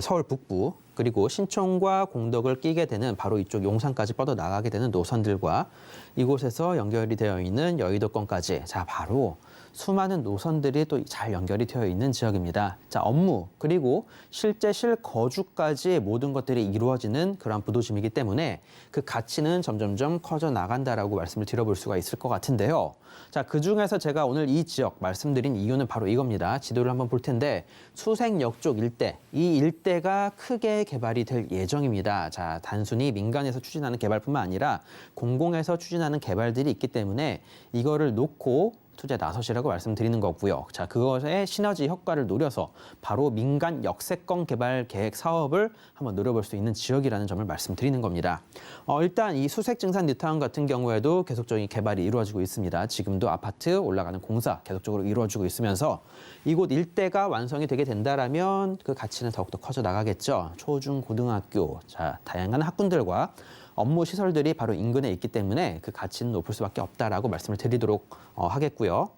Speaker 4: 서울 북부, 그리고 신촌과 공덕을 끼게 되는 바로 이쪽 용산까지 뻗어 나가게 되는 노선들과 이곳에서 연결이 되어 있는 여의도권까지, 자, 바로 수많은 노선들이 또 잘 연결이 되어 있는 지역입니다. 자, 업무 그리고 실제 실거주까지 모든 것들이 이루어지는 그런 부도심이기 때문에 그 가치는 점점점 커져 나간다라고 말씀을 드려볼 수가 있을 것 같은데요. 자, 그중에서 제가 오늘 이 지역 말씀드린 이유는 바로 이겁니다. 지도를 한번 볼 텐데 수색역 쪽 일대, 이 일대가 크게 개발이 될 예정입니다. 자, 단순히 민간에서 추진하는 개발뿐만 아니라 공공에서 추진하는 개발들이 있기 때문에 이거를 놓고 투자에 나서시라고 말씀드리는 거고요. 자, 그것의 시너지 효과를 노려서 바로 민간 역세권 개발 계획 사업을 한번 노려볼 수 있는 지역이라는 점을 말씀드리는 겁니다. 일단 이 수색증산 뉴타운 같은 경우에도 계속적인 개발이 이루어지고 있습니다. 지금도 아파트 올라가는 공사 계속적으로 이루어지고 있으면서 이곳 일대가 완성이 되게 된다라면 그 가치는 더욱더 커져 나가겠죠. 초중 고등학교, 자, 다양한 학군들과 업무 시설들이 바로 인근에 있기 때문에 그 가치는 높을 수밖에 없다라고 말씀을 드리도록 하겠고요.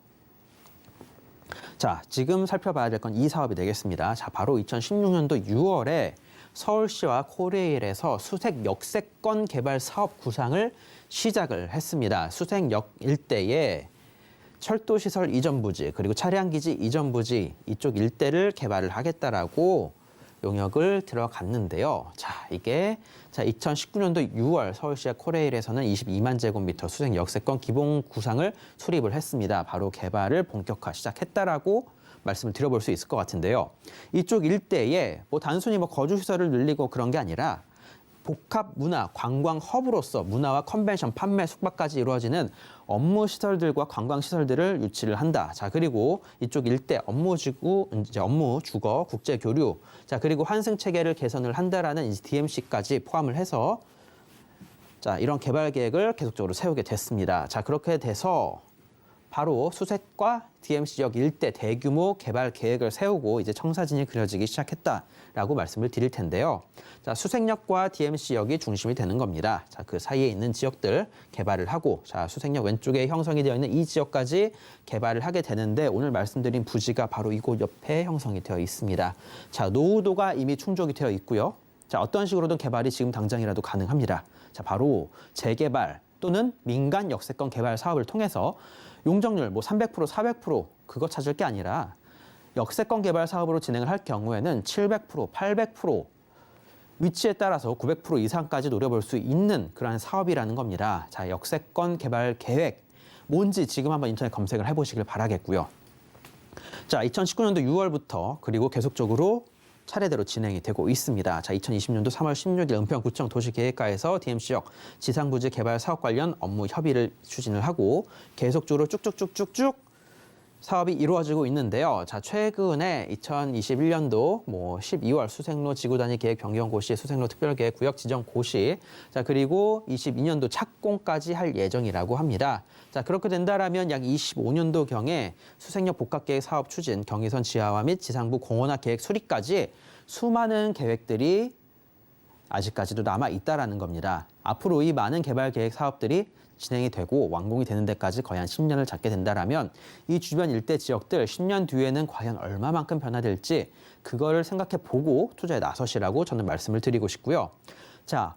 Speaker 4: 자, 지금 살펴봐야 될 건 이 사업이 되겠습니다. 자, 바로 2016년도 6월에 서울시와 코레일에서 수색 역세권 개발 사업 구상을 시작을 했습니다. 수색역 일대에 철도시설 이전 부지, 그리고 차량기지 이전 부지 이쪽 일대를 개발을 하겠다라고 용역을 들어갔는데요. 자, 이게 2019년도 6월 서울시와 코레일에서는 22만 제곱미터 수색 역세권 기본 구상을 수립을 했습니다. 바로 개발을 본격화 시작했다라고 말씀을 드려볼 수 있을 것 같은데요. 이쪽 일대에 뭐 단순히 뭐 거주 시설을 늘리고 그런 게 아니라 복합 문화, 관광 허브로서 문화와 컨벤션, 판매, 숙박까지 이루어지는 업무 시설들과 관광 시설들을 유치를 한다. 자, 그리고 이쪽 일대 업무 주거, 국제 교류, 자, 그리고 환승 체계를 개선을 한다라는 DMC까지 포함을 해서 자, 이런 개발 계획을 계속적으로 세우게 됐습니다. 자, 그렇게 돼서 바로 수색과 DMC 지역 일대 대규모 개발 계획을 세우고 이제 청사진이 그려지기 시작했다라고 말씀을 드릴 텐데요. 자, 수색역과 DMC역이 중심이 되는 겁니다. 자, 그 사이에 있는 지역들 개발을 하고, 자, 수색역 왼쪽에 형성이 되어 있는 이 지역까지 개발을 하게 되는데 오늘 말씀드린 부지가 바로 이곳 옆에 형성이 되어 있습니다. 자, 노후도가 이미 충족이 되어 있고요. 자, 어떤 식으로든 개발이 지금 당장이라도 가능합니다. 자, 바로 재개발 또는 민간 역세권 개발 사업을 통해서 용적률 뭐 300%, 400% 그거 찾을 게 아니라 역세권 개발 사업으로 진행을 할 경우에는 700%, 800% 위치에 따라서 900% 이상까지 노려볼 수 있는 그러한 사업이라는 겁니다. 자, 역세권 개발 계획 뭔지 지금 한번 인터넷 검색을 해보시길 바라겠고요. 자, 2019년도 6월부터 그리고 계속적으로 차례대로 진행이 되고 있습니다. 자, 2020년도 3월 16일 은평구청 도시계획과에서 DMC역 지상부지 개발 사업 관련 업무 협의를 추진을 하고 계속적으로 쭉쭉쭉쭉쭉 사업이 이루어지고 있는데요. 자, 최근에 2021년도 12월 수색로 지구단위 계획 변경 고시, 수색로 특별계획 구역 지정 고시, 자, 그리고 22년도 착공까지 할 예정이라고 합니다. 자, 그렇게 된다라면 약 25년도경에 수색역 복합계획 사업 추진, 경의선 지하화 및 지상부 공원화 계획 수립까지 수많은 계획들이 아직까지도 남아 있다라는 겁니다. 앞으로 이 많은 개발 계획 사업들이 진행이 되고 완공이 되는 데까지 거의 한 10년을 잡게 된다라면 이 주변 일대 지역들 10년 뒤에는 과연 얼마만큼 변화될지 그거를 생각해 보고 투자에 나서시라고 저는 말씀을 드리고 싶고요. 자,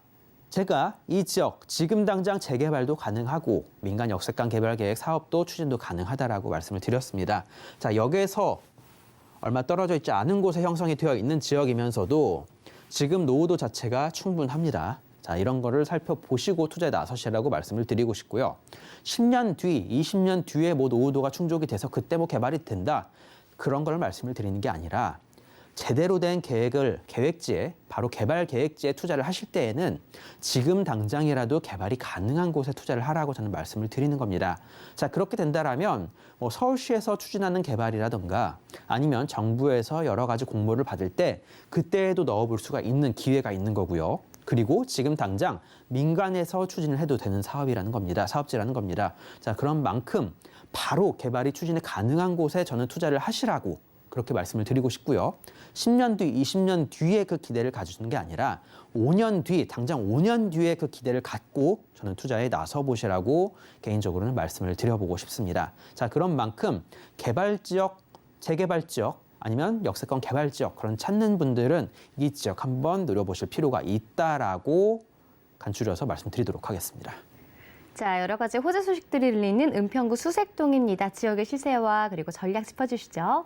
Speaker 4: 제가 이 지역 지금 당장 재개발도 가능하고 민간 역세권 개발 계획 사업도 추진도 가능하다라고 말씀을 드렸습니다. 자, 여기에서 얼마 떨어져 있지 않은 곳에 형성이 되어 있는 지역이면서도 지금 노후도 자체가 충분합니다. 자, 이런 거를 살펴보시고 투자에 나서시라고 말씀을 드리고 싶고요. 10년 뒤, 20년 뒤에 뭐 노후도가 충족이 돼서 그때 뭐 개발이 된다. 그런 걸 말씀을 드리는 게 아니라 제대로 된 계획지에 바로 개발 계획지에 투자를 하실 때에는 지금 당장이라도 개발이 가능한 곳에 투자를 하라고 저는 말씀을 드리는 겁니다. 자, 그렇게 된다라면 뭐 서울시에서 추진하는 개발이라든가 아니면 정부에서 여러 가지 공모를 받을 때 그때에도 넣어볼 수가 있는 기회가 있는 거고요. 그리고 지금 당장 민간에서 추진을 해도 되는 사업이라는 겁니다. 사업지라는 겁니다. 자, 그런 만큼 바로 개발이 추진이 가능한 곳에 저는 투자를 하시라고 그렇게 말씀을 드리고 싶고요. 10년 뒤, 20년 뒤에 그 기대를 가지시는 게 아니라 5년 뒤, 당장 5년 뒤에 그 기대를 갖고 저는 투자에 나서 보시라고 개인적으로는 말씀을 드려보고 싶습니다. 자, 그런 만큼 개발 지역, 재개발 지역, 아니면 역세권 개발 지역 그런 찾는 분들은 이 지역 한번 노려보실 필요가 있다라고 간추려서 말씀드리도록 하겠습니다.
Speaker 2: 자, 여러 가지 호재 소식들이 들리는 은평구 수색동입니다. 지역의 시세와 그리고 전략 짚어주시죠.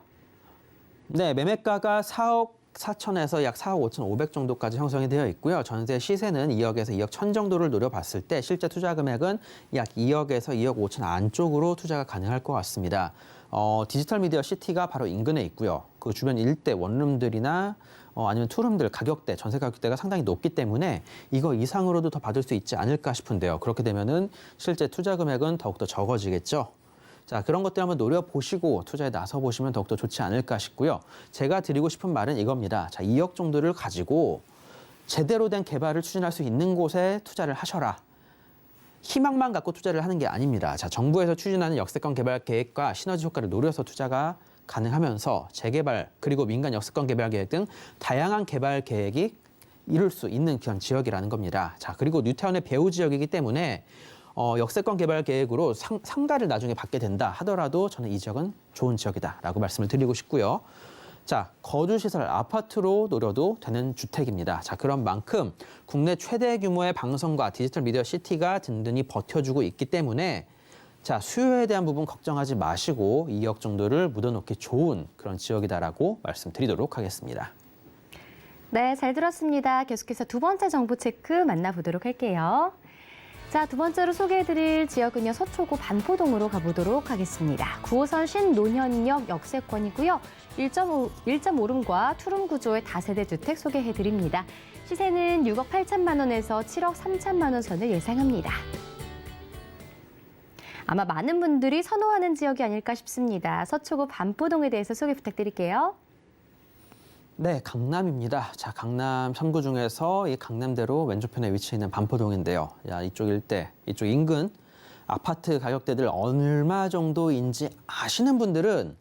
Speaker 4: 네, 매매가가 4억 4천에서 약 4억 5천 5백 정도까지 형성이 되어 있고요. 전세 시세는 2억에서 2억 1천 정도를 노려봤을 때 실제 투자 금액은 약 2억에서 2억 5천 안쪽으로 투자가 가능할 것 같습니다. 디지털 미디어 시티가 바로 인근에 있고요. 그 주변 일대 원룸들이나 아니면 투룸들 가격대, 전세 가격대가 상당히 높기 때문에 이거 이상으로도 더 받을 수 있지 않을까 싶은데요. 그렇게 되면은 실제 투자 금액은 더욱더 적어지겠죠. 자, 그런 것들 한번 노려보시고 투자에 나서보시면 더욱더 좋지 않을까 싶고요. 제가 드리고 싶은 말은 이겁니다. 자, 2억 정도를 가지고 제대로 된 개발을 추진할 수 있는 곳에 투자를 하셔라. 희망만 갖고 투자를 하는 게 아닙니다. 자, 정부에서 추진하는 역세권 개발 계획과 시너지 효과를 노려서 투자가 가능하면서 재개발 그리고 민간 역세권 개발 계획 등 다양한 개발 계획이 이룰 수 있는 그런 지역이라는 겁니다. 자, 그리고 뉴타운의 배후 지역이기 때문에 역세권 개발 계획으로 상가를 나중에 받게 된다 하더라도 저는 이 지역은 좋은 지역이다라고 말씀을 드리고 싶고요. 자, 거주시설 아파트로 노려도 되는 주택입니다. 자, 그런 만큼 국내 최대 규모의 방송과 디지털 미디어 시티가 든든히 버텨주고 있기 때문에 자, 수요에 대한 부분 걱정하지 마시고 2억 정도를 묻어놓기 좋은 그런 지역이다라고 말씀드리도록 하겠습니다.
Speaker 2: 네, 잘 들었습니다. 계속해서 두 번째 정보 체크 만나보도록 할게요. 자, 두 번째로 소개해드릴 지역은요, 서초구 반포동으로 가보도록 하겠습니다. 9호선 신논현역 역세권이고요. 1.5룸과 투룸 구조의 다세대 주택 소개해드립니다. 시세는 6억 8천만 원에서 7억 3천만 원 선을 예상합니다. 아마 많은 분들이 선호하는 지역이 아닐까 싶습니다. 서초구 반포동에 대해서 소개 부탁드릴게요.
Speaker 4: 네, 강남입니다. 자, 강남 3구 중에서 이 강남대로 왼쪽편에 위치해 있는 반포동인데요. 야, 이쪽 일대, 이쪽 인근 아파트 가격대들 얼마 정도인지 아시는 분들은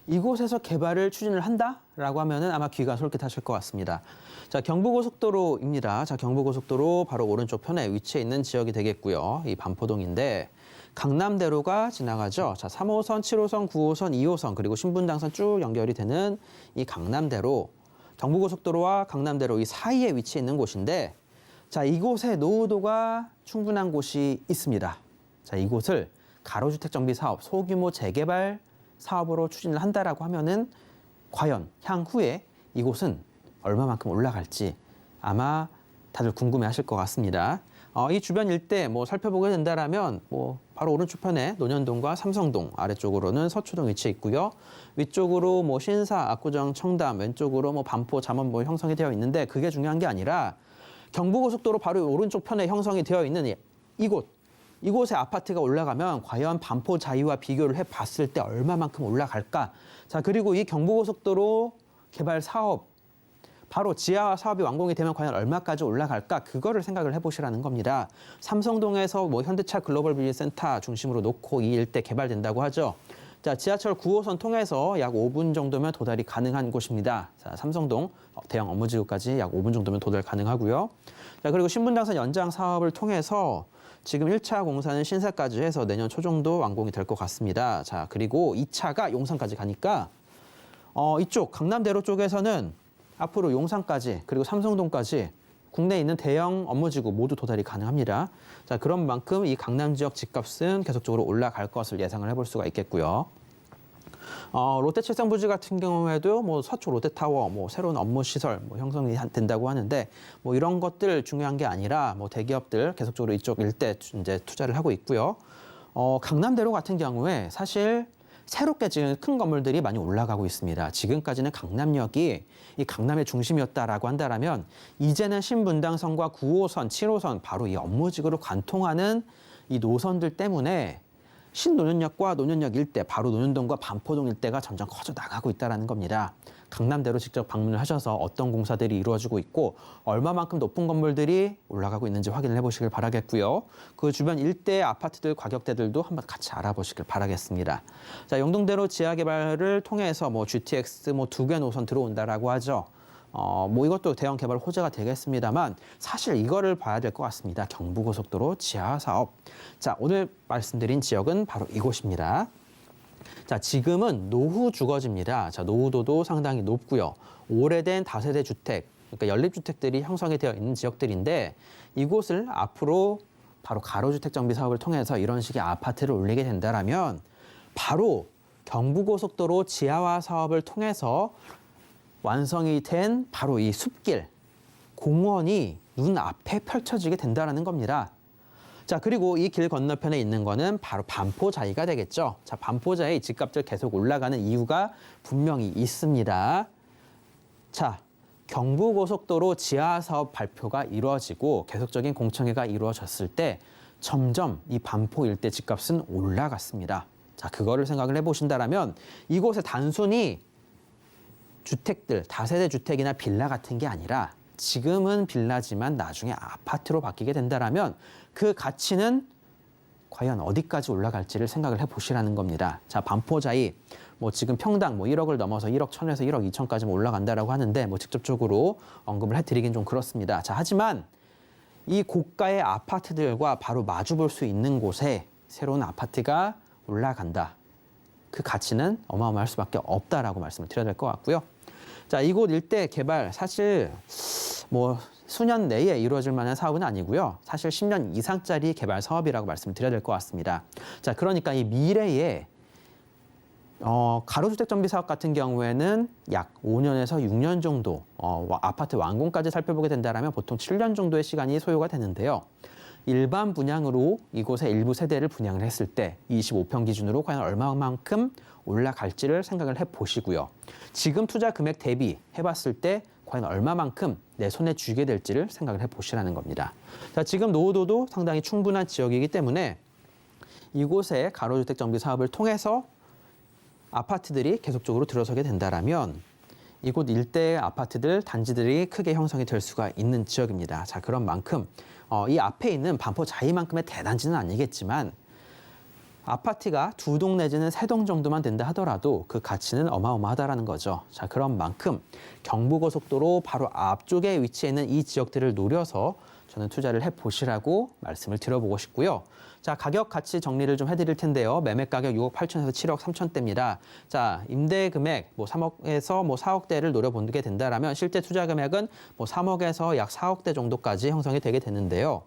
Speaker 4: 이곳에서 개발을 추진을 한다라고 하면은 아마 귀가 솔깃하실 것 같습니다. 자, 경부고속도로입니다. 자, 경부고속도로 바로 오른쪽 편에 위치해 있는 지역이 되겠고요. 이 반포동인데 강남대로가 지나가죠. 자, 3호선, 7호선, 9호선, 2호선 그리고 신분당선 쭉 연결이 되는 이 강남대로 경부고속도로와 강남대로 이 사이에 위치해 있는 곳인데 자, 이곳에 노후도가 충분한 곳이 있습니다. 자, 이곳을 가로주택 정비 사업, 소규모 재개발 사업으로 추진을 한다라고 하면은 과연 향후에 이곳은 얼마만큼 올라갈지 아마 다들 궁금해하실 것 같습니다. 이 주변 일대 뭐 살펴보게 된다라면 뭐 바로 오른쪽 편에 논현동과 삼성동, 아래쪽으로는 서초동 위치해 있고요. 위쪽으로 뭐 신사, 압구정, 청담, 왼쪽으로 뭐 반포, 잠원 뭐 형성이 되어 있는데 그게 중요한 게 아니라 경부고속도로 바로 오른쪽 편에 형성이 되어 있는 이곳에 아파트가 올라가면 과연 반포 자이와 비교를 해봤을 때 얼마만큼 올라갈까? 자, 그리고 이 경부고속도로 개발 사업 바로 지하 사업이 완공이 되면 과연 얼마까지 올라갈까? 그거를 생각을 해보시라는 겁니다. 삼성동에서 뭐 현대차 글로벌 비즈니스 센터 중심으로 놓고 이 일대 개발된다고 하죠. 자, 지하철 9호선 통해서 약 5분 정도면 도달이 가능한 곳입니다. 자, 삼성동 대형 업무지구까지 약 5분 정도면 도달 가능하고요. 자, 그리고 신분당선 연장 사업을 통해서 지금 1차 공사는 신사까지 해서 내년 초 정도 완공이 될 것 같습니다. 자, 그리고 2차가 용산까지 가니까 이쪽 강남대로 쪽에서는 앞으로 용산까지 그리고 삼성동까지 국내에 있는 대형 업무지구 모두 도달이 가능합니다. 자, 그런 만큼 이 강남 지역 집값은 계속적으로 올라갈 것을 예상을 해볼 수가 있겠고요. 롯데칠성부지 같은 경우에도 뭐 서초 롯데타워, 뭐 새로운 업무 시설 형성이 된다고 하는데 뭐 이런 것들 중요한 게 아니라 뭐 대기업들 계속적으로 이쪽 일대 이제 투자를 하고 있고요. 강남대로 같은 경우에 사실 새롭게 지금 큰 건물들이 많이 올라가고 있습니다. 지금까지는 강남역이 이 강남의 중심이었다라고 한다라면 이제는 신분당선과 9호선, 7호선 바로 이 업무지구로 관통하는 이 노선들 때문에 신논현역과 논현역 일대, 바로 논현동과 반포동 일대가 점점 커져 나가고 있다는 겁니다. 강남대로 직접 방문을 하셔서 어떤 공사들이 이루어지고 있고 얼마만큼 높은 건물들이 올라가고 있는지 확인을 해보시길 바라겠고요. 그 주변 일대의 아파트들 가격대들도 한번 같이 알아보시길 바라겠습니다. 자, 영동대로 지하 개발을 통해서 뭐 GTX 뭐 2개 노선 들어온다라고 하죠. 뭐 이것도 대형 개발 호재가 되겠습니다만 사실 이거를 봐야 될 것 같습니다. 경부고속도로 지하 사업. 자, 오늘 말씀드린 지역은 바로 이곳입니다. 자, 지금은 노후 주거지입니다. 자, 노후도도 상당히 높고요. 오래된 다세대 주택, 그러니까 연립주택들이 형성이 되어 있는 지역들인데 이곳을 앞으로 바로 가로주택 정비 사업을 통해서 이런 식의 아파트를 올리게 된다라면 바로 경부고속도로 지하화 사업을 통해서 완성이 된 바로 이 숲길, 공원이 눈앞에 펼쳐지게 된다는 겁니다. 자, 그리고 이 길 건너편에 있는 거는 바로 반포자이가 되겠죠. 자, 반포자이 집값들 계속 올라가는 이유가 분명히 있습니다. 자, 경부고속도로 지하 사업 발표가 이루어지고 계속적인 공청회가 이루어졌을 때 점점 이 반포 일대 집값은 올라갔습니다. 자, 그거를 생각을 해보신다라면 이곳에 단순히 주택들, 다세대 주택이나 빌라 같은 게 아니라 지금은 빌라지만 나중에 아파트로 바뀌게 된다라면 그 가치는 과연 어디까지 올라갈지를 생각을 해보시라는 겁니다. 자, 반포자이 뭐 지금 평당 뭐 1억을 넘어서 1억 1천에서 1억 2천까지 올라간다라고 하는데 뭐 직접적으로 언급을 해드리긴 좀 그렇습니다. 자, 하지만 이 고가의 아파트들과 바로 마주 볼 수 있는 곳에 새로운 아파트가 올라간다. 그 가치는 어마어마할 수밖에 없다라고 말씀을 드려야 될 것 같고요. 자, 이곳 일대 개발 사실 뭐 수년 내에 이루어질 만한 사업은 아니고요. 사실 10년 이상짜리 개발 사업이라고 말씀을 드려야 될 것 같습니다. 자, 그러니까 이 미래에 가로주택 정비 사업 같은 경우에는 약 5년에서 6년 정도 아파트 완공까지 살펴보게 된다면 보통 7년 정도의 시간이 소요가 되는데요. 일반 분양으로 이곳에 일부 세대를 분양을 했을 때 25평 기준으로 과연 얼마만큼 올라갈지를 생각을 해보시고요. 지금 투자 금액 대비 해봤을 때 과연 얼마만큼 내 손에 쥐게 될지를 생각을 해보시라는 겁니다. 자, 지금 노후도도 상당히 충분한 지역이기 때문에 이곳에 가로주택 정비 사업을 통해서 아파트들이 계속적으로 들어서게 된다라면 이곳 일대의 아파트들, 단지들이 크게 형성이 될 수가 있는 지역입니다. 자, 그런 만큼 이 앞에 있는 반포자이만큼의 대단지는 아니겠지만 아파트가 2동 내지는 3동 정도만 된다 하더라도 그 가치는 어마어마하다라는 거죠. 자, 그런 만큼 경부고속도로 바로 앞쪽에 위치해 있는 이 지역들을 노려서 저는 투자를 해보시라고 말씀을 드려보고 싶고요. 자, 가격 가치 정리를 좀 해드릴 텐데요. 매매 가격 6억 8천에서 7억 3천대입니다. 자, 임대 금액 뭐 3억에서 뭐 4억대를 노려보게 된다라면 실제 투자 금액은 뭐 3억에서 약 4억대 정도까지 형성이 되게 되는데요.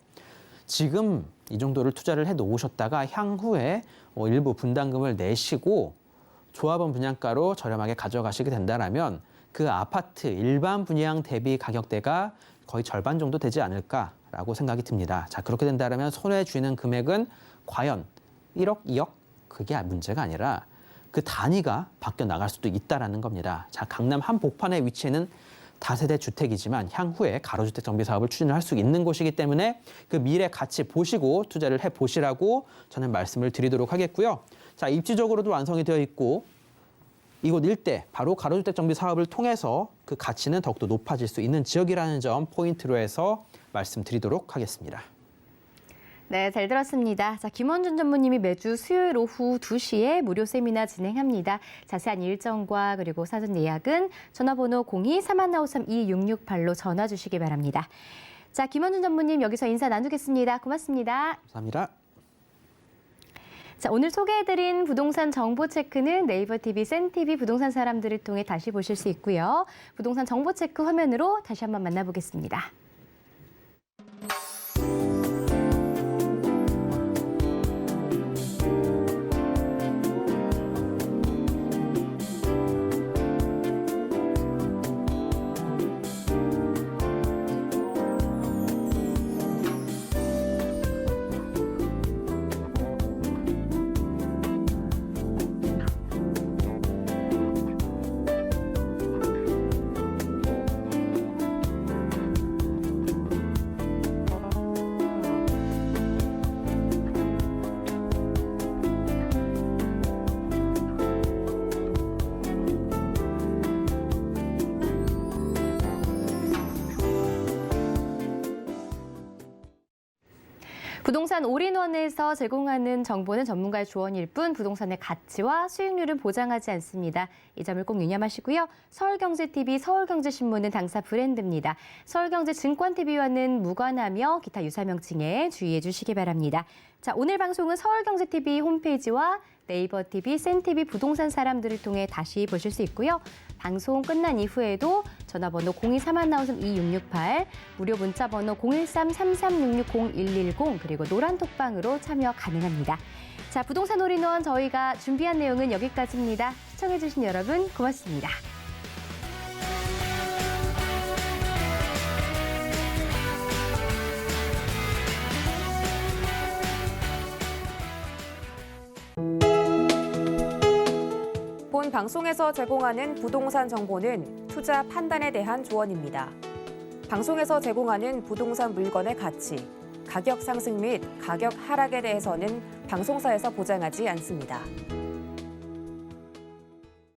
Speaker 4: 지금 이 정도를 투자를 해 놓으셨다가 향후에 일부 분담금을 내시고 조합원 분양가로 저렴하게 가져가시게 된다라면 그 아파트 일반 분양 대비 가격대가 거의 절반 정도 되지 않을까라고 생각이 듭니다. 자, 그렇게 된다면 손에 쥐는 금액은 과연 1억, 2억? 그게 문제가 아니라 그 단위가 바뀌어 나갈 수도 있다라는 겁니다. 자, 강남 한복판에 위치해는 다세대 주택이지만 향후에 가로주택 정비 사업을 추진을 할 수 있는 곳이기 때문에 그 미래 가치 보시고 투자를 해보시라고 저는 말씀을 드리도록 하겠고요. 자, 입지적으로도 완성이 되어 있고 이곳 일대 바로 가로주택 정비 사업을 통해서 그 가치는 더욱더 높아질 수 있는 지역이라는 점 포인트로 해서 말씀드리도록 하겠습니다.
Speaker 2: 네, 잘 들었습니다. 자, 김원준 전무님이 매주 수요일 오후 2시에 무료 세미나 진행합니다. 자세한 일정과 그리고 사전 예약은 전화번호 02-3153-2668로 전화 주시기 바랍니다. 자, 김원준 전무님 여기서 인사 나누겠습니다. 고맙습니다.
Speaker 4: 감사합니다.
Speaker 2: 자, 오늘 소개해드린 부동산 정보 체크는 네이버 TV, 센TV 부동산 사람들을 통해 다시 보실 수 있고요. 부동산 정보 체크 화면으로 다시 한번 만나보겠습니다. 부동산 올인원에서 제공하는 정보는 전문가의 조언일 뿐 부동산의 가치와 수익률은 보장하지 않습니다. 이 점을 꼭 유념하시고요. 서울경제TV, 서울경제신문은 당사 브랜드입니다. 서울경제증권TV와는 무관하며 기타 유사 명칭에 주의해 주시기 바랍니다. 자, 오늘 방송은 서울경제TV 홈페이지와 네이버 TV, 센TV 부동산 사람들을 통해 다시 보실 수 있고요. 방송 끝난 이후에도 전화번호 02-3153-2668, 무료 문자번호 013-3366-0110 그리고 노란톡방으로 참여 가능합니다. 자, 부동산 올인원 저희가 준비한 내용은 여기까지입니다. 시청해주신 여러분 고맙습니다.
Speaker 1: 본 방송에서 제공하는 부동산 정보는 투자 판단에 대한 조언입니다. 방송에서 제공하는 부동산 물건의 가치, 가격 상승 및 가격 하락에 대해서는 방송사에서 보장하지 않습니다.